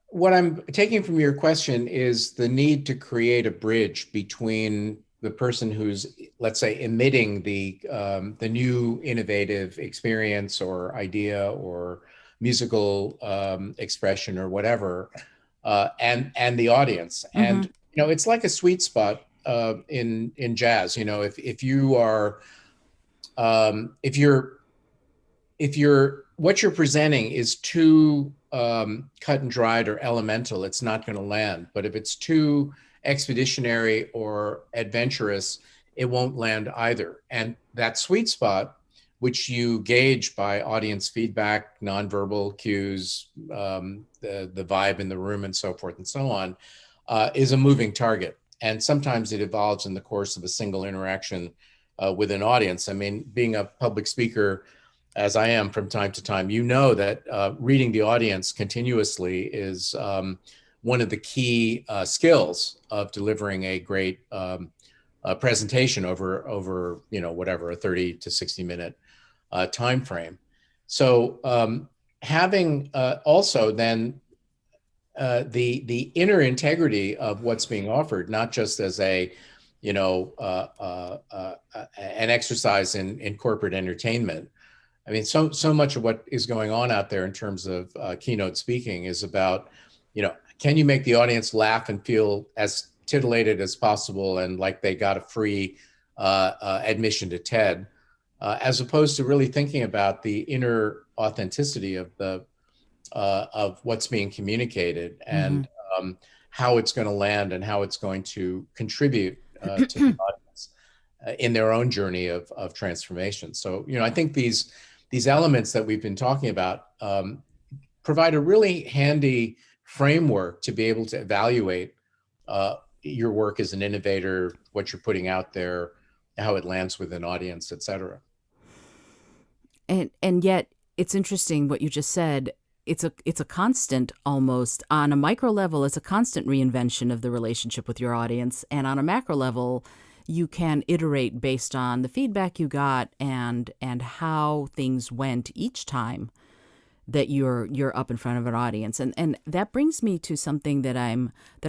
Speaker 1: what I'm taking from your question is the need to create a bridge between the person who's, let's say, emitting the new innovative experience or idea or musical expression or whatever, and the audience.
Speaker 2: Mm-hmm.
Speaker 1: And it's like a sweet spot in jazz. If you are if you're what you're presenting is too cut and dried or elemental, it's not going to land. But if it's too expeditionary or adventurous, it won't land either. And that sweet spot, which you gauge by audience feedback, nonverbal cues, the vibe in the room, and so forth and so on, is a moving target. And sometimes it evolves in the course of a single interaction with an audience. I mean, being a public speaker, as I am from time to time, that reading the audience continuously is one of the key skills of delivering a great presentation over whatever a 30 to 60 minute time frame. So having also then the inner integrity of what's being offered, not just as an exercise in corporate entertainment. I mean, so much of what is going on out there in terms of keynote speaking is about, can you make the audience laugh and feel as titillated as possible and like they got a free admission to TED, as opposed to really thinking about the inner authenticity of what's being communicated
Speaker 2: Mm-hmm.
Speaker 1: and how it's going to land and how it's going to contribute to the audience in their own journey of transformation. So, I think these elements that we've been talking about provide a really handy framework to be able to evaluate your work as an innovator, what you're putting out there, how it lands with an audience, et cetera.
Speaker 2: And yet it's interesting what you just said. It's a constant almost on a micro level. It's a constant reinvention of the relationship with your audience, and on a macro level, you can iterate based on the feedback you got and how things went each time that you're up in front of an audience. And that brings me to something that I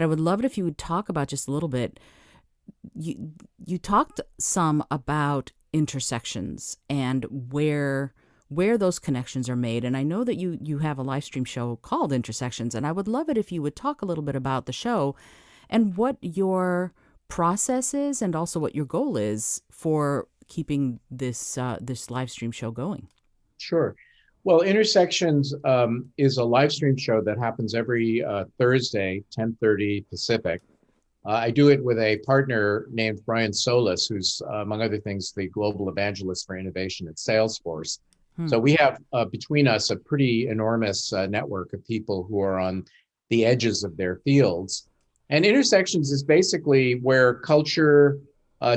Speaker 2: would love it if you would talk about just a little bit. You talked some about intersections and where those connections are made. And I know that you have a live stream show called Intersections, and I would love it if you would talk a little bit about the show and what your process is and also what your goal is for keeping this live stream show going.
Speaker 1: Sure. Well, Intersections is a live stream show that happens every Thursday, 10:30 Pacific. I do it with a partner named Brian Solis, who's, among other things, the global evangelist for innovation at Salesforce.
Speaker 2: Hmm.
Speaker 1: So we have between us a pretty enormous network of people who are on the edges of their fields. And Intersections is basically where culture,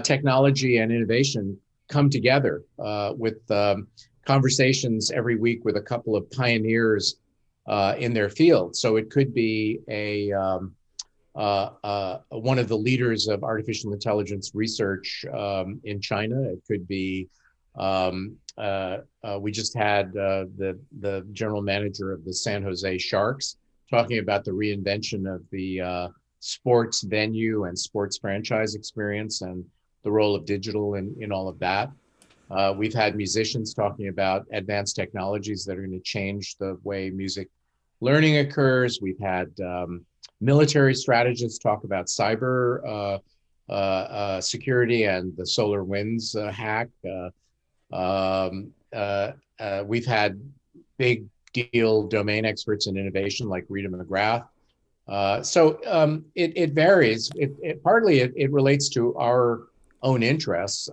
Speaker 1: technology, and innovation come together with conversations every week with a couple of pioneers in their field. So it could be one of the leaders of artificial intelligence research in China. It could be we just had the general manager of the San Jose Sharks talking about the reinvention of the sports venue and sports franchise experience and the role of digital in all of that. We've had musicians talking about advanced technologies that are going to change the way music learning occurs. We've had military strategists talk about cyber security and the SolarWinds hack. We've had big deal domain experts in innovation like Rita McGrath. So it varies. Partly it relates to our own interests.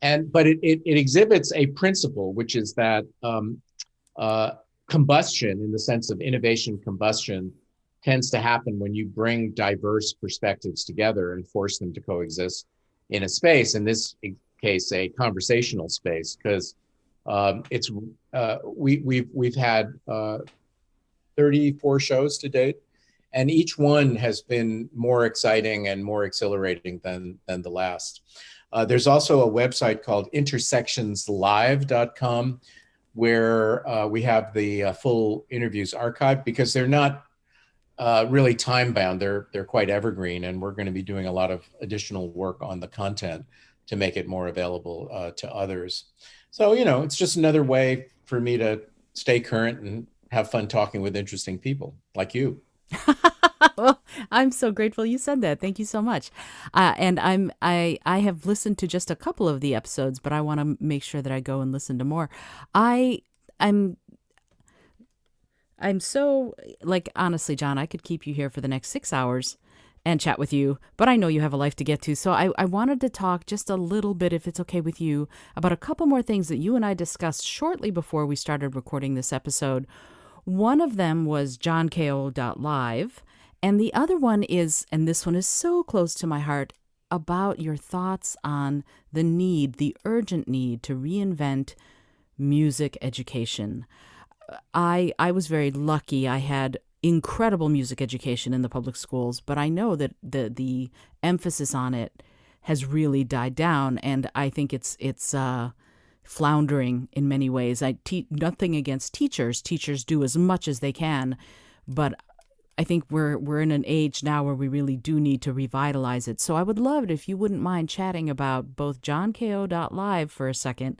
Speaker 1: But it exhibits a principle, which is that combustion, in the sense of innovation combustion, tends to happen when you bring diverse perspectives together and force them to coexist in a space. In this case, a conversational space, because we've had 34 shows to date, and each one has been more exciting and more exhilarating than the last. There's also a website called intersectionslive.com where we have the full interviews archived, because they're not really time bound. They're quite evergreen, and we're going to be doing a lot of additional work on the content to make it more available to others. So, it's just another way for me to stay current and have fun talking with interesting people like you.
Speaker 2: Well, I'm so grateful you said that. Thank you so much. And I have listened to just a couple of the episodes, but I want to make sure that I go and listen to more. I'm so, like, honestly, John, I could keep you here for the next 6 hours and chat with you, but I know you have a life to get to. So I wanted to talk just a little bit, if it's okay with you, about a couple more things that you and I discussed shortly before we started recording this episode. One of them was johnko.live, and the other one is, and this one is so close to my heart, about your thoughts on the urgent need to reinvent music education. I was very lucky. I had incredible music education in the public schools, but I know that the emphasis on it has really died down, and I think it's floundering in many ways. Nothing against teachers. Teachers do as much as they can, but I think we're in an age now where we really do need to revitalize it. So I would love it if you wouldn't mind chatting about both johnko.live for a second,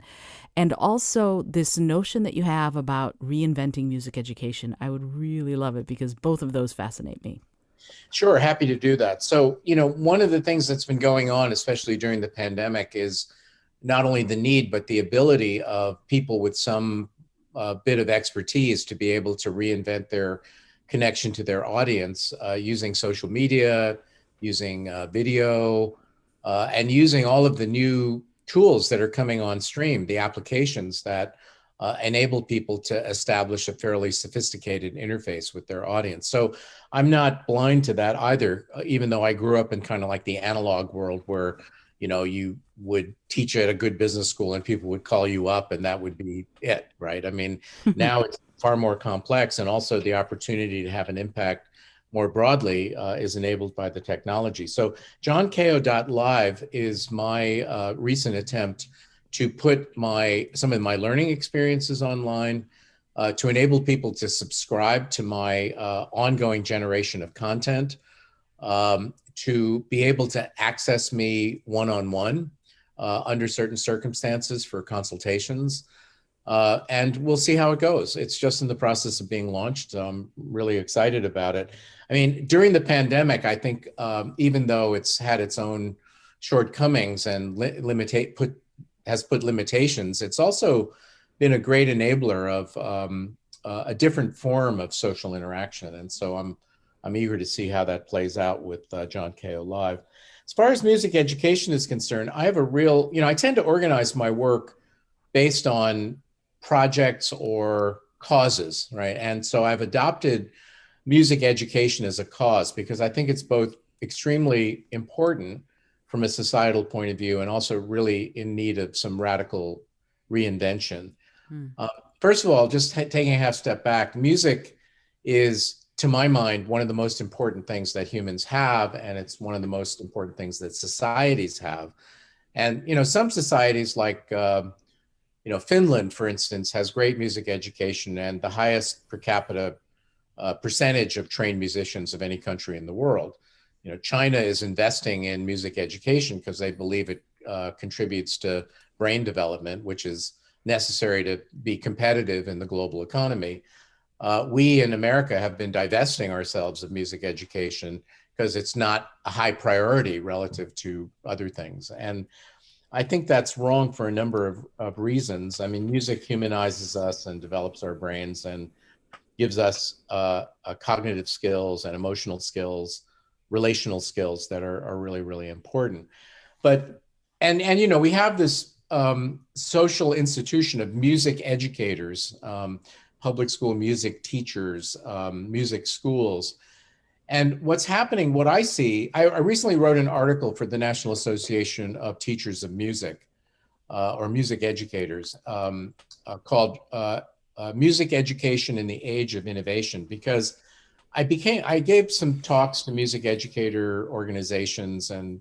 Speaker 2: and also this notion that you have about reinventing music education. I would really love it, because both of those fascinate me.
Speaker 1: Sure, happy to do that. So, one of the things that's been going on, especially during the pandemic, is not only the need, but the ability of people with some bit of expertise to be able to reinvent their connection to their audience using social media, using video, and using all of the new tools that are coming on stream, the applications that enable people to establish a fairly sophisticated interface with their audience. So I'm not blind to that either, even though I grew up in kind of like the analog world where you would teach at a good business school and people would call you up and that would be it, right? I mean, now it's far more complex, and also the opportunity to have an impact more broadly is enabled by the technology. So johnko.live is my recent attempt to put some of my learning experiences online, to enable people to subscribe to my ongoing generation of content, to be able to access me one-on-one under certain circumstances for consultations, And we'll see how it goes. It's just in the process of being launched. I'm really excited about it. I mean, during the pandemic, I think even though it's had its own shortcomings and has put limitations, it's also been a great enabler of a different form of social interaction. And so I'm eager to see how that plays out with John Ko Live. As far as music education is concerned, I have a real, I tend to organize my work based on projects or causes, right? And so I've adopted music education as a cause because I think it's both extremely important from a societal point of view and also really in need of some radical reinvention. Uh, First of all, just taking a half step back, music is, to my mind, one of the most important things that humans have, and it's one of the most important things that societies have. And some societies like Finland, for instance, has great music education and the highest per capita percentage of trained musicians of any country in the world. China is investing in music education because they believe it contributes to brain development, which is necessary to be competitive in the global economy. We in America have been divesting ourselves of music education because it's not a high priority relative to other things. And I think that's wrong for a number of reasons. I mean, music humanizes us and develops our brains and gives us cognitive skills and emotional skills, relational skills that are really, really important. But, and we have this social institution of music educators, public school music teachers, music schools. And what's happening, what I see, I recently wrote an article for the National Association of Teachers of Music, or Music Educators, called Music Education in the Age of Innovation, because I gave some talks to music educator organizations and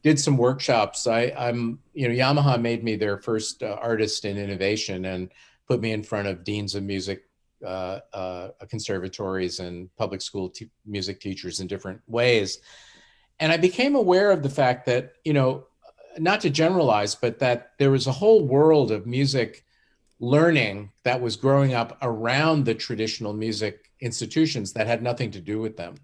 Speaker 1: did some workshops. Yamaha made me their first artist in innovation and put me in front of deans of music conservatories and public school music teachers in different ways. And I became aware of the fact that, not to generalize, but that there was a whole world of music learning that was growing up around the traditional music institutions that had nothing to do with them.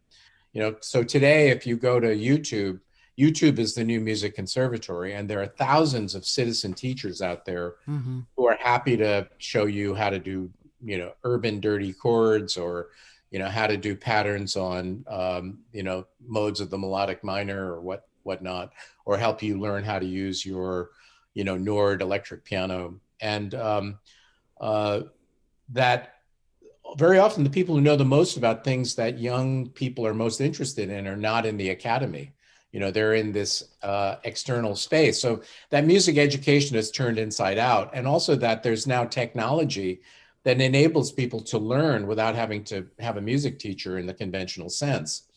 Speaker 1: So today, if you go to YouTube, YouTube is the new music conservatory, and there are thousands of citizen teachers out there who are happy to show you how to do urban dirty chords, or how to do patterns on modes of the melodic minor or whatnot, or help you learn how to use your Nord electric piano. And that very often the people who know the most about things that young people are most interested in are not in the academy. They're in this external space. So that music education is turned inside out, and also that there's now technology that enables people to learn without having to have a music teacher in the conventional sense.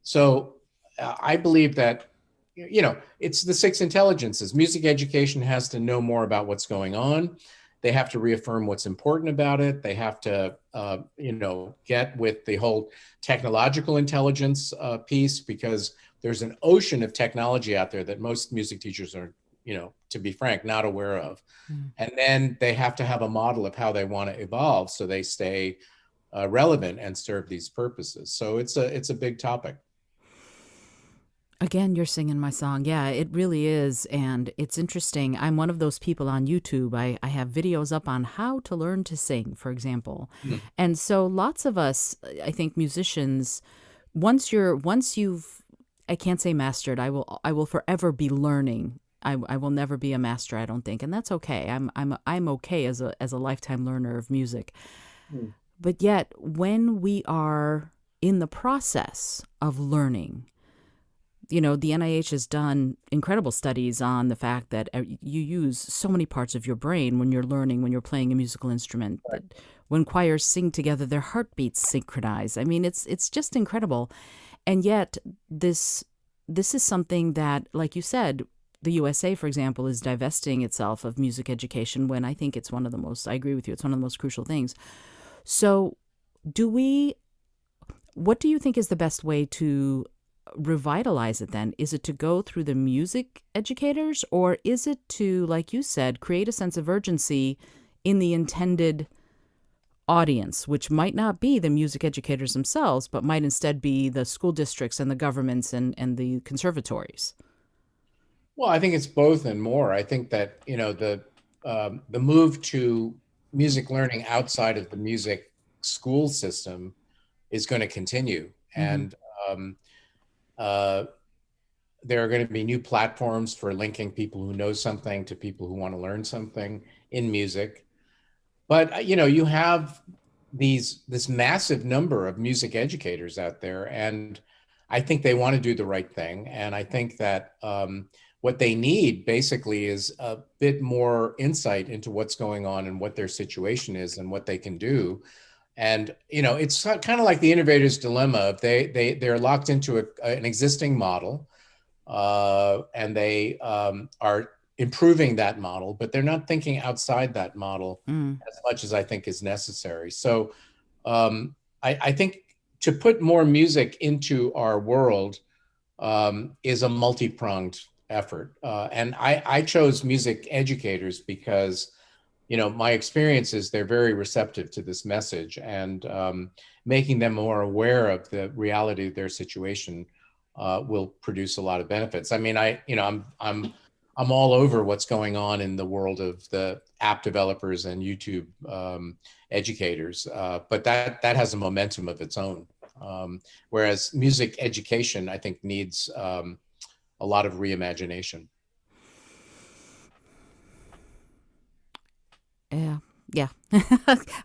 Speaker 1: So I believe that, it's the six intelligences. Music education has to know more about what's going on. They have to reaffirm what's important about it. They have to, get with the whole technological intelligence piece, because there's an ocean of technology out there that most music teachers are, to be frank, not aware of. And then they have to have a model of how they want to evolve so they stay relevant and serve these purposes. So it's a big topic.
Speaker 2: Again, you're singing my song. Yeah, it really is. And it's interesting. I'm one of those people on YouTube. I have videos up on how to learn to sing, for example. And so lots of us, I think musicians, once you've, I can't say mastered, I will forever be learning. I will never be a master, I don't think. And that's okay. I'm okay as a lifetime learner of music. But yet when we are in the process of learning, the NIH has done incredible studies on the fact that you use so many parts of your brain when you're learning, when you're playing a musical instrument. Right. That when choirs sing together, their heartbeats synchronize. I mean, it's just incredible. And yet this is something that, like you said, the USA, for example, is divesting itself of music education, when I think it's one of the most, I agree with you, it's one of the most crucial things. So what do you think is the best way to revitalize it then? Is it to go through the music educators, or is it to, like you said, create a sense of urgency in the intended audience, which might not be the music educators themselves, but might instead be the school districts and the governments and the conservatories?
Speaker 1: Well, I think it's both and more. I think that, the move to music learning outside of the music school system is going to continue,
Speaker 2: Mm-hmm.
Speaker 1: and uh, there are going to be new platforms for linking people who know something to people who want to learn something in music. But you have this massive number of music educators out there, and I think they want to do the right thing. And I think that what they need basically is a bit more insight into what's going on and what their situation is and what they can do. And it's kind of like the innovator's dilemma. If they're locked into an existing model, and they are improving that model, but they're not thinking outside that model
Speaker 2: Mm.
Speaker 1: as much as I think is necessary. So I think to put more music into our world is a multi-pronged effort. And I chose music educators because, my experience is they're very receptive to this message, and making them more aware of the reality of their situation will produce a lot of benefits. I mean, I'm all over what's going on in the world of the app developers and YouTube educators, but that has a momentum of its own. Whereas music education, I think, needs a lot of reimagination.
Speaker 2: Yeah. Yeah.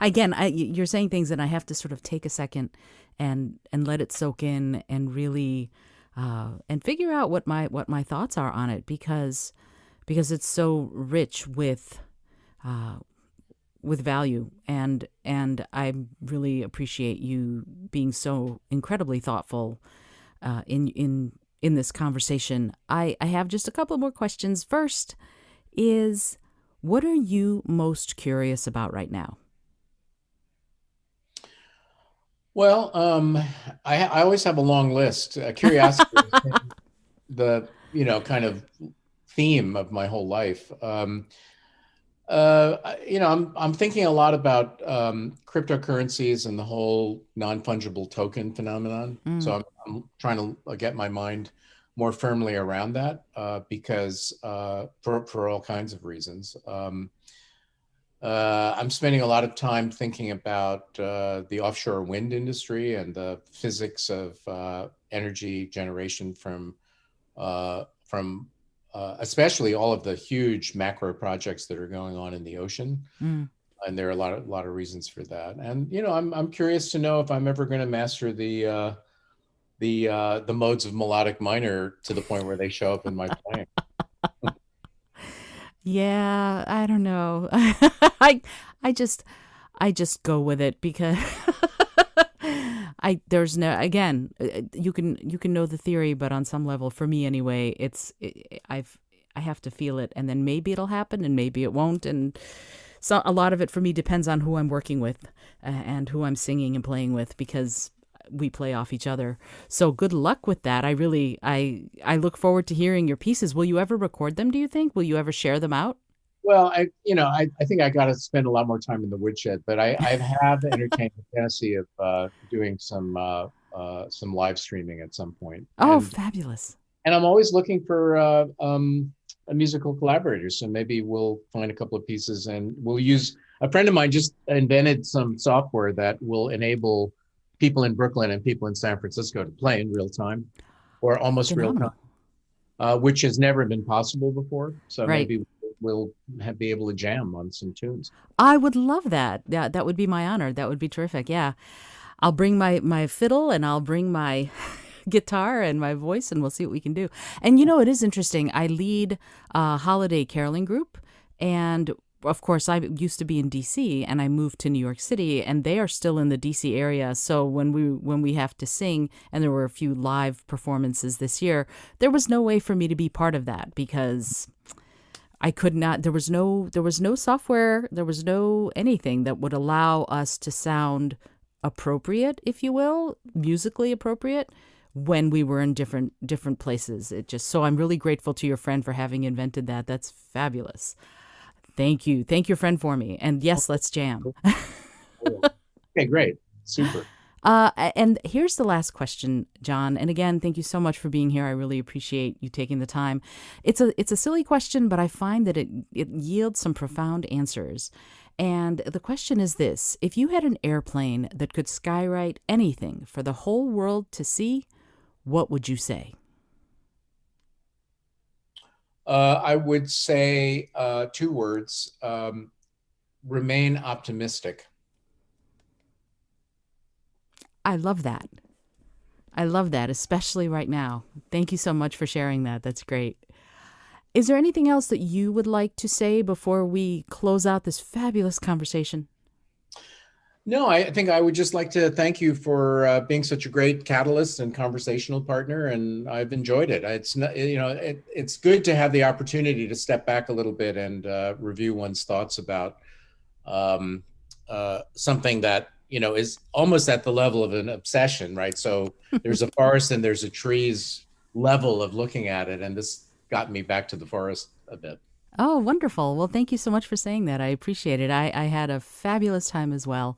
Speaker 2: Again, you're saying things and I have to sort of take a second and let it soak in and really and figure out what my thoughts are on it, because it's so rich uh, with value, and I really appreciate you being so incredibly thoughtful in this conversation. I have just a couple more questions. First is, what are you most curious about right now?
Speaker 1: Well, I always have a long list. Curiosity has been the kind of theme of my whole life. I'm thinking a lot about cryptocurrencies and the whole non-fungible token phenomenon.
Speaker 2: Mm,
Speaker 1: So I'm trying to get my mind more firmly around that because for all kinds of reasons. I'm spending a lot of time thinking about the offshore wind industry and the physics of energy generation from especially all of the huge macro projects that are going on in the ocean.
Speaker 2: mm.
Speaker 1: And there are a lot of reasons for that. And I'm curious to know if I'm ever going to master the modes of melodic minor to the point where they show up in my playing.
Speaker 2: Yeah, I don't know. I just go with it because I there's no, again, you can know the theory, but on some level, for me anyway, I have to feel it, and then maybe it'll happen and maybe it won't. And so a lot of it for me depends on who I'm working with and who I'm singing and playing with, because we play off each other. So good luck with that. I look forward to hearing your pieces. Will you ever record them, do you think? Will you ever share them out?
Speaker 1: Well, I think I got to spend a lot more time in the woodshed, but I have entertained the fantasy of doing some live streaming at some point.
Speaker 2: Oh, fabulous.
Speaker 1: And I'm always looking for a musical collaborator. So maybe we'll find a couple of pieces, and we'll use. A friend of mine just invented some software that will enable people in Brooklyn and people in San Francisco to play in real time, or almost real time,
Speaker 2: Phenomenal.
Speaker 1: which has never been possible before. So
Speaker 2: Right.
Speaker 1: maybe we'll be able to jam on some tunes.
Speaker 2: I would love that. Yeah, that would be my honor. That would be terrific. Yeah. I'll bring my fiddle and I'll bring my guitar and my voice, and we'll see what we can do. And it is interesting. I lead a holiday caroling group, and of course I used to be in DC and I moved to New York City, and they are still in the DC area. So when we have to sing, and there were a few live performances this year, there was no way for me to be part of that because I could not. There was no software. There was no anything that would allow us to sound appropriate, if you will, musically appropriate, when we were in different places. It just, so I'm really grateful to your friend for having invented that. That's fabulous. Thank you. Thank your friend for me. And yes, let's jam.
Speaker 1: Okay, great. Super.
Speaker 2: And here's the last question, John. And again, thank you so much for being here. I really appreciate you taking the time. It's a silly question, but I find that it yields some profound answers. And the question is this: if you had an airplane that could skywrite anything for the whole world to see, what would you say?
Speaker 1: I would say two words: remain optimistic.
Speaker 2: I love that. I love that, especially right now. Thank you so much for sharing that. That's great. Is there anything else that you would like to say before we close out this fabulous conversation?
Speaker 1: No, I think I would just like to thank you for being such a great catalyst and conversational partner, and I've enjoyed it. It's not, it's good to have the opportunity to step back a little bit and review one's thoughts about something that is almost at the level of an obsession, right? So there's a forest and there's a trees level of looking at it, and this got me back to the forest a bit.
Speaker 2: Oh, wonderful. Well, thank you so much for saying that. I appreciate it. I had a fabulous time as well.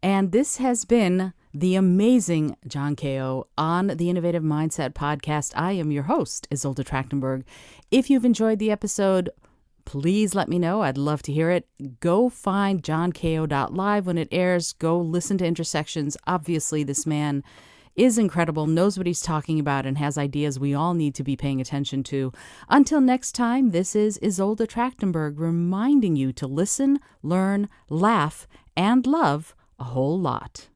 Speaker 2: And this has been the amazing John Kao on the Innovative Mindset Podcast. I am your host, Isolde Trachtenberg. If you've enjoyed the episode, please let me know. I'd love to hear it. Go find johnkao.live when it airs. Go listen to Intersections. Obviously, this man is incredible, knows what he's talking about, and has ideas we all need to be paying attention to. Until next time, this is Isolde Trachtenberg reminding you to listen, learn, laugh, and love a whole lot.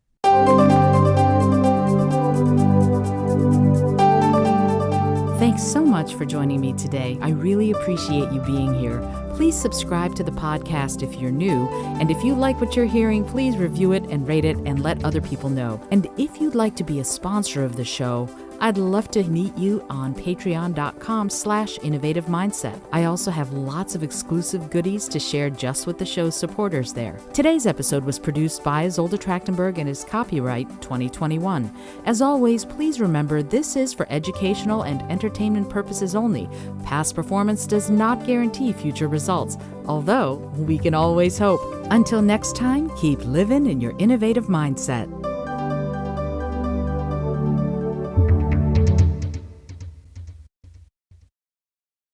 Speaker 2: Thanks so much for joining me today. I really appreciate you being here. Please subscribe to the podcast if you're new. And if you like what you're hearing, please review it and rate it and let other people know. And if you'd like to be a sponsor of the show, I'd love to meet you on patreon.com/innovative mindset. I also have lots of exclusive goodies to share just with the show's supporters there. Today's episode was produced by Isolde Trachtenberg and is copyright 2021. As always, please remember this is for educational and entertainment purposes only. Past performance does not guarantee future results, although we can always hope. Until next time, keep living in your innovative mindset.